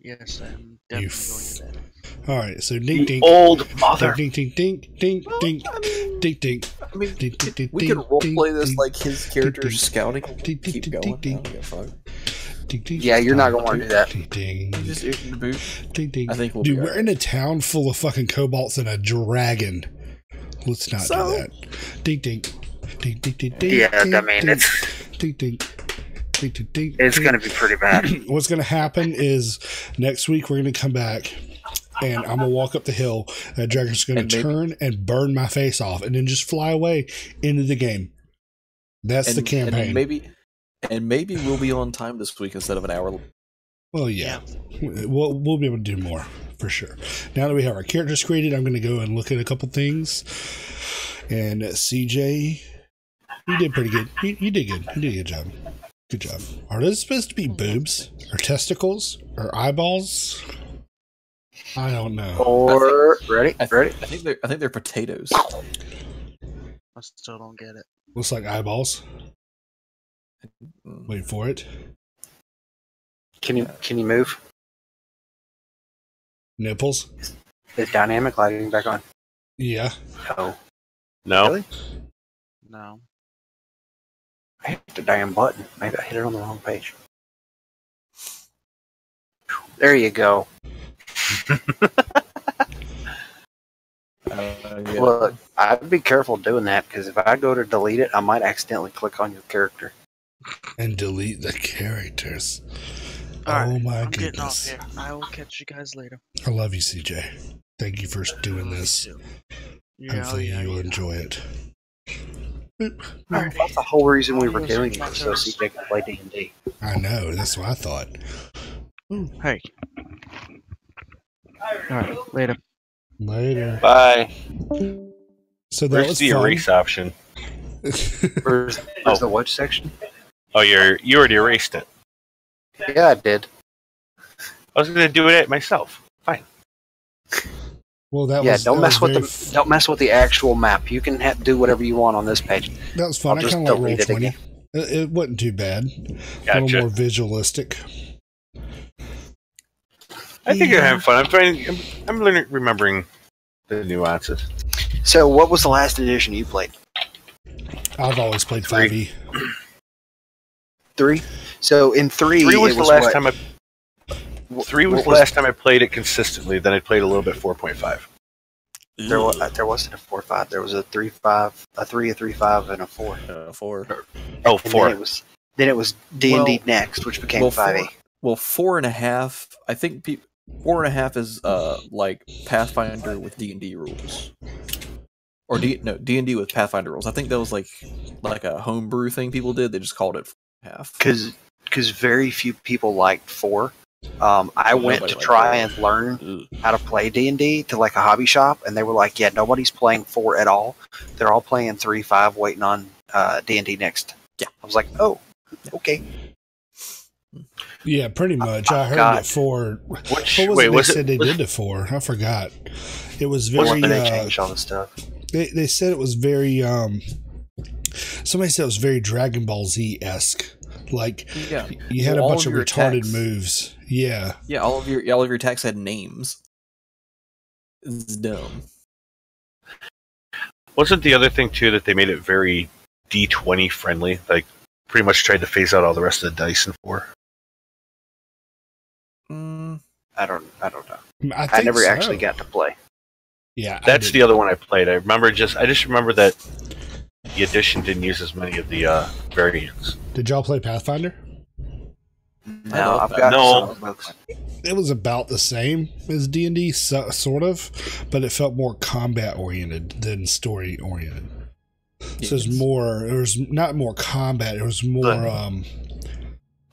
Yes, I'm definitely going to bed. All right. So ding ding. Old mother. Ding ding ding ding ding ding ding. I mean, we could roleplay this like his character scouting. Keep going. Yeah, you're not gonna want to do that. Just in the boot. I think we'll Dude, we're in a town full of fucking kobolds and a dragon. Let's not do that. Ding ding. Ding ding ding ding. Yeah, I mean it's ding ding. It's going to be pretty bad. What's going to happen is next week we're going to come back and I'm going to walk up the hill. That dragon's going to turn and burn my face off and then just fly away into the game. That's the campaign. And maybe we'll be on time this week instead of an hour. Well, yeah. We'll be able to do more for sure. Now that we have our characters created, I'm going to go and look at a couple things. And CJ, you did pretty good. You did good. You did a good job. Good job. Are those supposed to be boobs or testicles or eyeballs? I don't know. Or ready? I think they're potatoes. I still don't get it. Looks like eyeballs. Wait for it. Can you move? Nipples. Is dynamic lighting back on? Yeah. No. Really? No. I hit the damn button. Maybe I hit it on the wrong page. There you go. Look, I'd be careful doing that because if I go to delete it, I might accidentally click on your character. And delete the characters. Alright, my I'm goodness. getting off here. I will catch you guys later. I love you, CJ. Thank you for doing this. Hopefully you'll enjoy it. That's the whole reason we were doing it, so CJ can play D&D. I know, that's what I thought. Hey. Alright, later. Later. Bye. So that Where's was the fun. erase option? Where's the watch section? Oh, you already erased it. Yeah, I did. I was going to do it myself. Fine. Well, don't mess with the actual map. You can do whatever you want on this page. That was fun. I kind of like Roll20. It wasn't too bad. Gotcha. A little more visualistic. I think you're having fun. I'm learning, remembering the nuances. So, what was the last edition you played? I've always played 5e. 3. So in 3, 3 was it the was last what? time I. 3 was the last time I played it consistently. Then I played a little bit 4.5. There wasn't a 4.5. There was a 3.5, a 3, a 3.5, and a 4. 4. Oh, 4. Then it was D&D next, which became 5e. Well, 4.5. I think 4.5 is like Pathfinder with D&D rules, or D&D with Pathfinder rules. I think that was like a homebrew thing people did. They just called it 4.5. Because very few people liked 4. I went to try and learn how to play D&D to like a hobby shop, and they were like, "Yeah, nobody's playing 4 at all. They're all playing 3.5, waiting on D&D next." Yeah, I was like, "Oh, okay." Yeah, pretty much. I heard that 4. They said they did to 4? I forgot. It was very. They changed all the stuff. They said it was very. Somebody said it was very Dragon Ball Z-esque. Like you had a bunch of retarded attacks, moves. Yeah. Yeah, all of your attacks had names. It's dumb. Wasn't the other thing too that they made it very D20 friendly? Like pretty much tried to phase out all the rest of the dice in 4. I don't know. I never actually got to play. Yeah, that's the other one I played. I just remember that the edition didn't use as many of the variants. Did y'all play Pathfinder? No, I've got some of both. It was about the same as D&D, sort of, but it felt more combat oriented than story oriented. Yes. So it was not more combat, it was more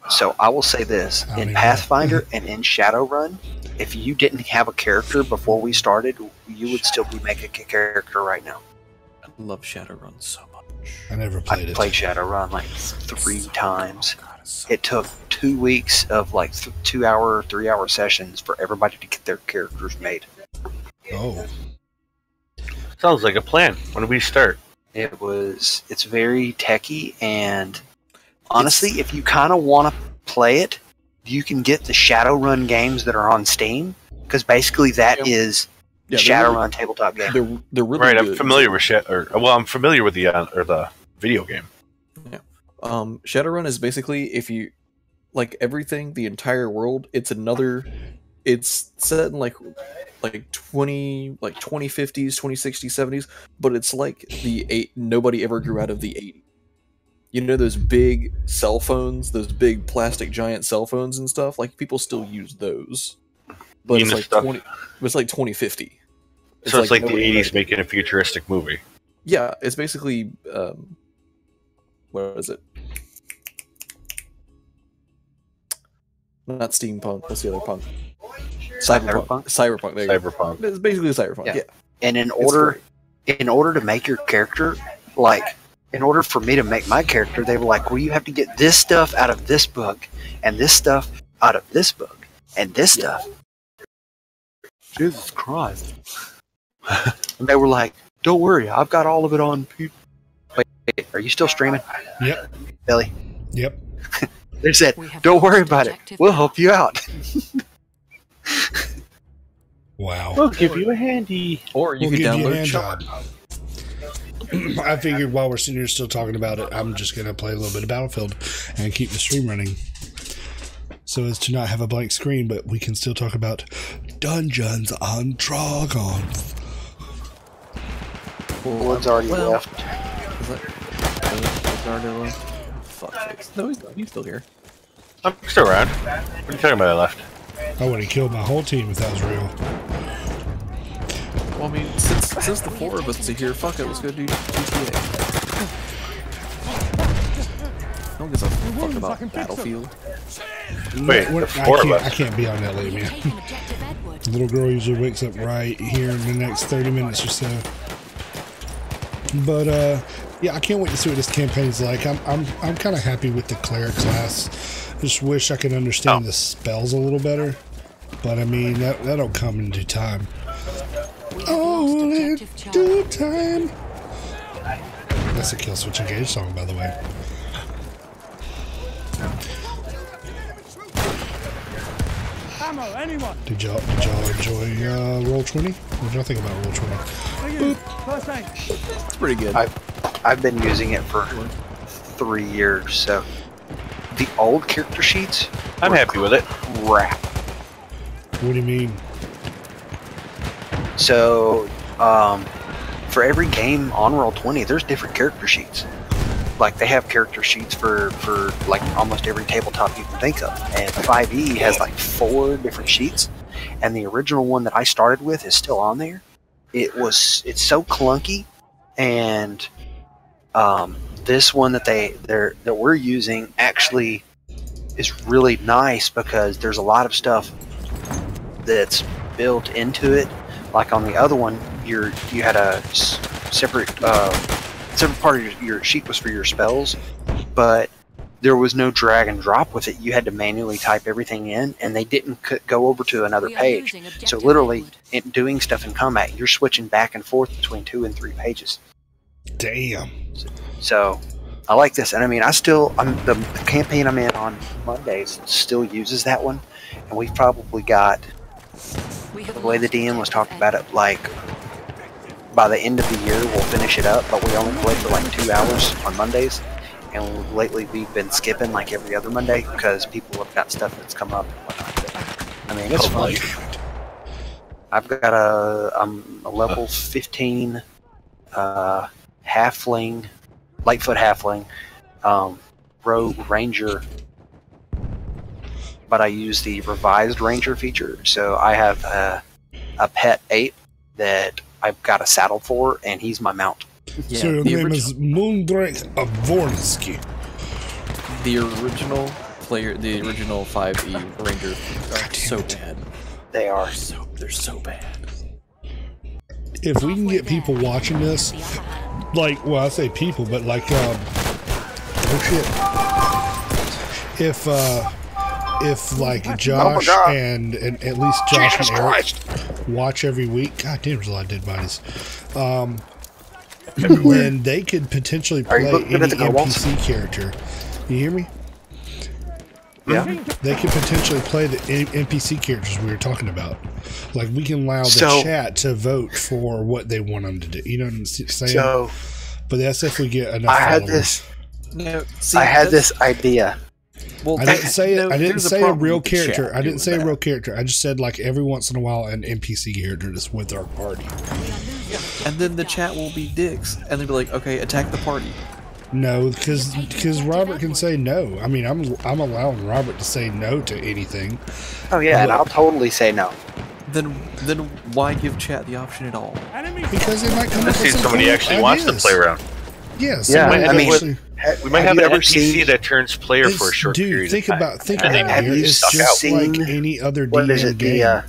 so I will say this, in Pathfinder and in Shadowrun, if you didn't have a character before we started, you would still be making a character right now. I love Shadowrun so much. I never played it. I played Shadowrun like 3 times. It took 2 weeks of like 2-hour, 3-hour sessions for everybody to get their characters made. Oh. Sounds like a plan. When do we start? It's very techy, and honestly, if you kind of want to play it, you can get the Shadowrun games that are on Steam, because basically that is Shadowrun tabletop game. They're really right. good. I'm familiar with I'm familiar with the video game. Yeah. Shadowrun is basically, if you like everything, the entire world. It's set in like 2050s, 2060s, 70s, but it's like nobody ever grew out of the 80s. You know those big cell phones, those big plastic giant cell phones and stuff? Like, people still use those. But it's like 2050. So it's like the 80s making a futuristic movie. Yeah, it's basically what is it? Not steampunk, what's the other punk? Cyberpunk. There you go. Cyberpunk. It's basically cyberpunk, yeah. And in order to make your character, like, in order for me to make my character, they were like, well, you have to get this stuff out of this book, and this stuff out of this book, and this stuff. Jesus Christ. And they were like, don't worry, I've got all of it on. Wait, are you still streaming? Yep. Billy? Yep. They said, don't worry about it. We'll help you out. Wow. We'll give you a handy. Or you can download job. I figured while we're sitting here still talking about it, I'm just going to play a little bit of Battlefield and keep the stream running, so as to not have a blank screen, but we can still talk about Dungeons and Dragons. Hoard's already left. Is that already left? Fuck. No, he's still here. I'm still around. What are you talking about? I left. I would have killed my whole team if that was real. Well, I mean, since the 4 of us are here, fuck it, let's go do GTA. No one gives a fuck about Battlefield. Wait, the 4 of us. I can't be on that late, man. The little girl usually wakes up right here in the next 30 minutes or so. But yeah, I can't wait to see what this campaign's like. I'm kind of happy with the cleric class. Just wish I could understand the spells a little better. But I mean, that'll come in due time. Oh, in due time. That's a Kill Switch Engage song, by the way. Did y'all enjoy Roll20? What did y'all think about Roll20? It's pretty good. I've been using it for 3 years, so the old character sheets. I'm happy with it. Crap. What do you mean? So, for every game on Roll20, there's different character sheets. Like, they have character sheets for like almost every tabletop you can think of. And 5e has like 4 different sheets. And the original one that I started with is still on there. It's so clunky. And this one that we're using actually is really nice because there's a lot of stuff that's built into it. Like on the other one, you had a separate part of your sheet was for your spells, but there was no drag and drop with it. You had to manually type everything in, and they didn't go over to another page. So literally, doing stuff in combat, you're switching back and forth between 2 and 3 pages. Damn. So I like this, and I mean, the campaign I'm in on Mondays still uses that one, and we've probably got, the way the DM was talking about it, like by the end of the year we'll finish it up, but we only play for like 2 hours on Mondays, and lately we've been skipping like every other Monday because people have got stuff that's come up and whatnot. I mean, it's fun. I've got I'm a level 15 halfling, Lightfoot halfling, rogue ranger, but I use the revised ranger feature. So I have a pet ape that I've got a saddle for, and he's my mount. Yeah, so your name is Moondrake Avorsky. The original 5e Rangers are so bad. They are. They're so bad. If we can get people watching this, like, well, I say people, but like, oh shit. If like Josh and at least Josh Jesus and Eric Christ. Watch every week, god damn, there's a lot of dead bodies. Then they could potentially play any NPC character. You hear me? Yeah. They could potentially play the NPC characters we were talking about. Like, we can allow the chat to vote for what they want them to do. You know what I'm saying? So, but that's if we get enough followers. I had this idea. Well, I didn't say it. I didn't say a real character. I didn't say a real character. I just said, like, every once in a while an NPC character that's with our party. And then the chat will be dicks, and they'll be like, "Okay, attack the party." No, because Robert can say no. I mean, I'm allowing Robert to say no to anything. Oh yeah, and I'll totally say no. Then why give chat the option at all? Because it might come up with somebody actually wants to play around. Yes. Yeah, I mean, we might have an NPC that turns player for a short period of time. Think about have it. It's just like any other DM game.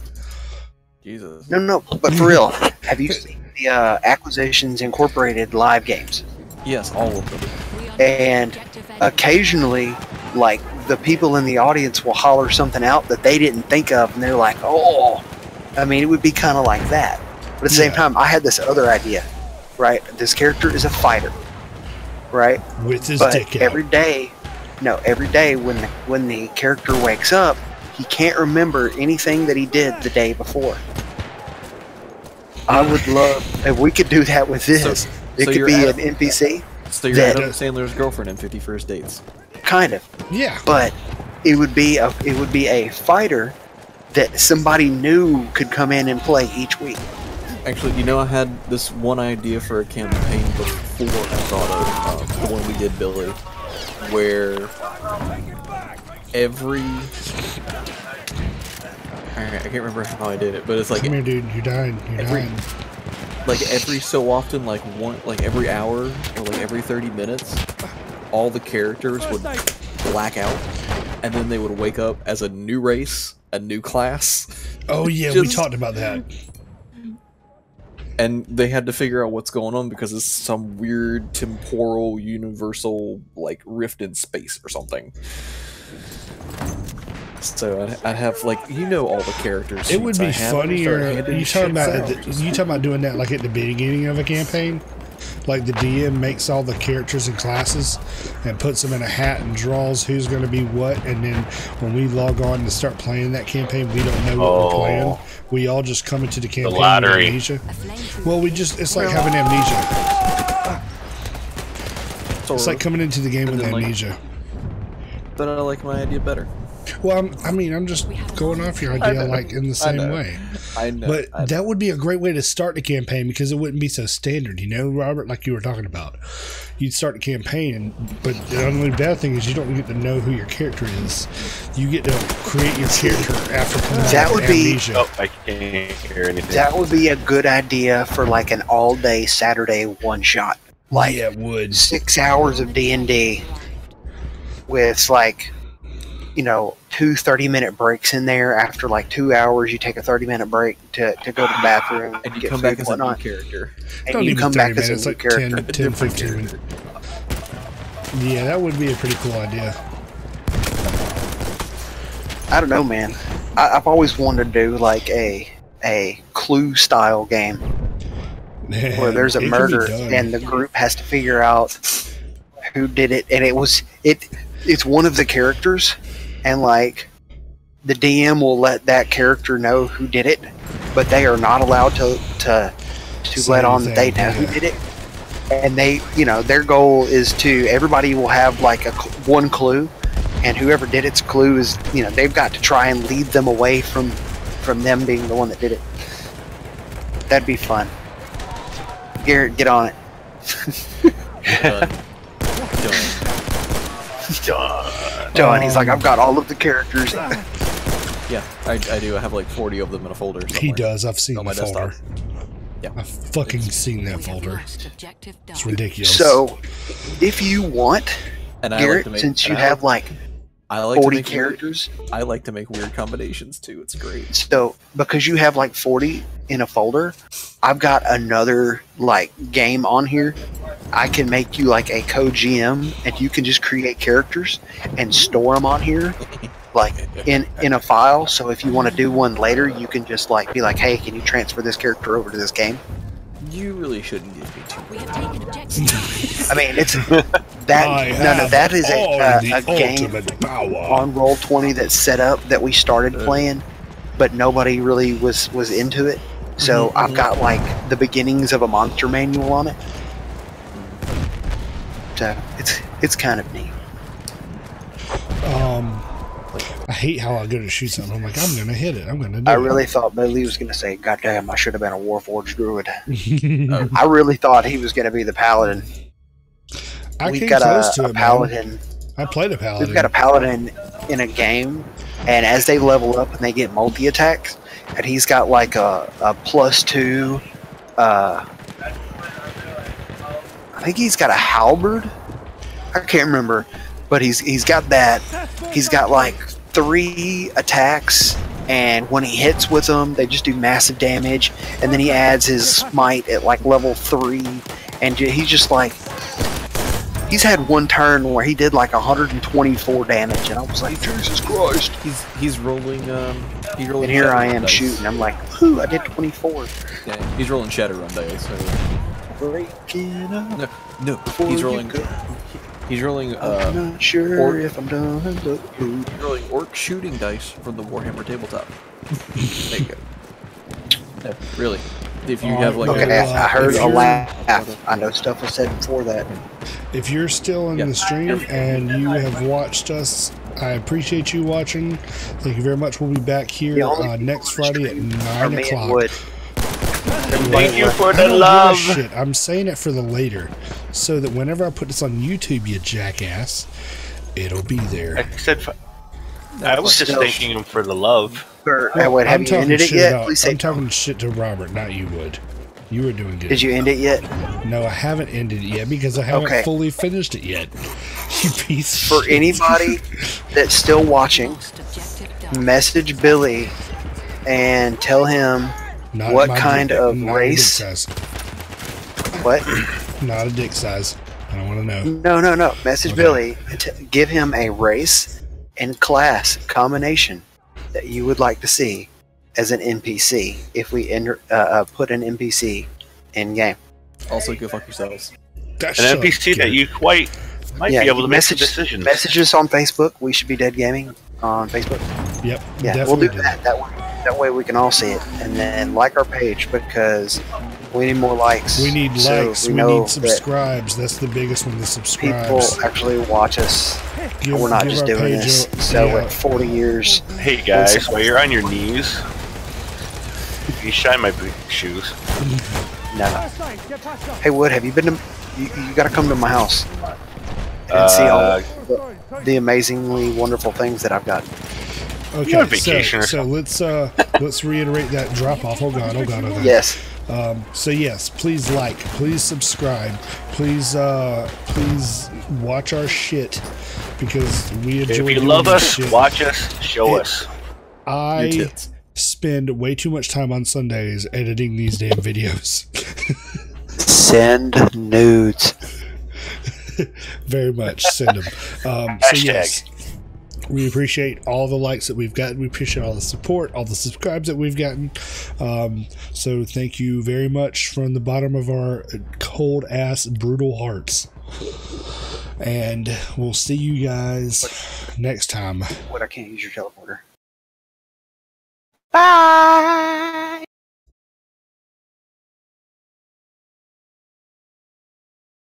Jesus. No, but for real, have you seen the Acquisitions Incorporated live games? Yes, all of them. And occasionally, like, the people in the audience will holler something out that they didn't think of, and they're like, oh. I mean, it would be kind of like that. But at the same time, I had this other idea, right? This character is a fighter, right? With his dick out. every day when the character wakes up, he can't remember anything that he did the day before. I would love if we could do that with this. It could be an NPC. So you're Adam Sandler's girlfriend in 50 First Dates. Kind of. Yeah. But it would be a fighter that somebody new could come in and play each week. Actually, you know, I had this one idea for a campaign before I thought of the one we did, Billy, where every... I can't remember how I did it, but it's like... Come here, dude. You're dying. You're dying. Like, every so often, like every hour, or like every 30 minutes, all the characters would black out, and then they would wake up as a new race, a new class. Oh, yeah, we talked about that. And they had to figure out what's going on because it's some weird temporal, universal, like, rift in space or something. So I'd have, like, you know, all the characters. It would be funnier. You talking about doing that like at the beginning of a campaign, like the DM makes all the characters and classes and puts them in a hat and draws who's going to be what, and then when we log on to start playing that campaign, we don't know what we're playing. We all just come into the campaign with amnesia. Well, it's like having amnesia. It's like coming into the game with amnesia. But I like my idea better. Well, I'm just going off your idea like in the same way. I know. But that would be a great way to start the campaign because it wouldn't be so standard, Robert, like you were talking about. You'd start the campaign, but the only bad thing is you don't get to know who your character is. You get to create your character after coming out of amnesia. Oh, I can't hear anything. That would be a good idea for like an all-day Saturday one-shot. Like, yeah, it would. 6 hours of D&D with like, 2 30-minute breaks in there. After like 2 hours, you take a 30-minute break to go to the bathroom and you come back as a new character. And you come back as a new character. 10 15 minutes. Yeah, that would be a pretty cool idea. I don't know, man. I've always wanted to do like a Clue style game where there's a murder and the group has to figure out who did it, and it's one of the characters, and like the DM will let that character know who did it, but they are not allowed to let on that they know who did it. And they, their goal is to, everybody will have like one clue, and whoever did its clue is, they've got to try and lead them away from them being the one that did it. That'd be fun. Garrett, get on it. Done. He's like, I've got all of the characters. Yeah, I do. I have like 40 of them in a folder. Somewhere. He does. I've seen my the folder. desktop. Yeah. I've fucking seen that folder. It's ridiculous. So, if you want, and Garrett, since you have like 40 characters, I like to make weird combinations too. It's great. So, because you have like 40 in a folder, I've got another like game on here. I can make you like a co-GM, and you can just create characters and store them on here, like in a file. So if you want to do one later, you can just like be like, hey, can you transfer this character over to this game? You really shouldn't give me too much. I mean, it's that. That is a game on Roll20 that's set up that we started playing, but nobody really was into it. So I've got like the beginnings of a monster manual on it. So it's kind of neat. I hate how I go to shoot something. I'm like, I'm gonna hit it. I'm gonna do I it. really thought Billy was gonna say, "God damn, I should have been a Warforged druid." I really thought he was gonna be the paladin. We've got a paladin. I played a paladin. We've got a paladin in a game, and as they level up and they get multi attacks, and he's got like a +2. I think he's got a halberd. I can't remember, but he's got that. He's got like 3 attacks, and when he hits with them, they just do massive damage. And then he adds his smite at like level 3, and he's just like, he's had one turn where he did like 124 damage, and I was like, Jesus Christ! He's rolling. He's rolling. And here I am shooting. I'm like, ooh, I did 24. Yeah, he's rolling Shadowrun dice. So. Breaking up. No, he's rolling. He's rolling. I'm not sure if I'm done. He's rolling orc shooting dice from the Warhammer tabletop. There you go. No, really. If you have like, okay, I heard a laugh. I know stuff was said before that. If you're still in the stream and you have watched us, I appreciate you watching. Thank you very much. We'll be back here next Friday at 9 o'clock. Thank you for the love. Shit, I'm saying it for the later, so that whenever I put this on YouTube, you jackass, it'll be there. I was just thanking him for the love. Have you ended it yet? I'm talking shit to Robert, not you, Wood. You were doing good. Did you end it yet? No, I haven't ended it yet because I haven't fully finished it yet. You piece For of shit. anybody that's still watching, message Billy and tell him what kind of race. What? Not a dick size. I don't want to know. No. Message Billy. Give him a race and class combination that you would like to see as an NPC if we put an NPC in game. Also, go fuck yourselves. an NPC that you might be able to make some decisions. Message us on Facebook. We should be Dead Gaming on Facebook. Yep. Yeah, we'll do that. That way we can all see it, and then like our page because we need more likes. We need likes. We need subscribes. That's the biggest one. The subscribes. People actually watch us. We're not just doing this. So at 40 years. Hey guys, while you're on your knees, you shine my boot shoes. No. Hey Wood, have you been to? You got to come to my house and see all the amazingly wonderful things that I've got. Okay, so let's reiterate that drop off. Oh god. Yes. So yes, please like, please subscribe, please watch our shit because we enjoy. If you love us, watch us, show us. I spend way too much time on Sundays editing these damn videos. Send nudes. Very much send them. So yes. We appreciate all the likes that we've gotten. We appreciate all the support, all the subscribes that we've gotten. So thank you very much from the bottom of our cold-ass, brutal hearts. And we'll see you guys next time. What, I can't use your teleporter. Bye!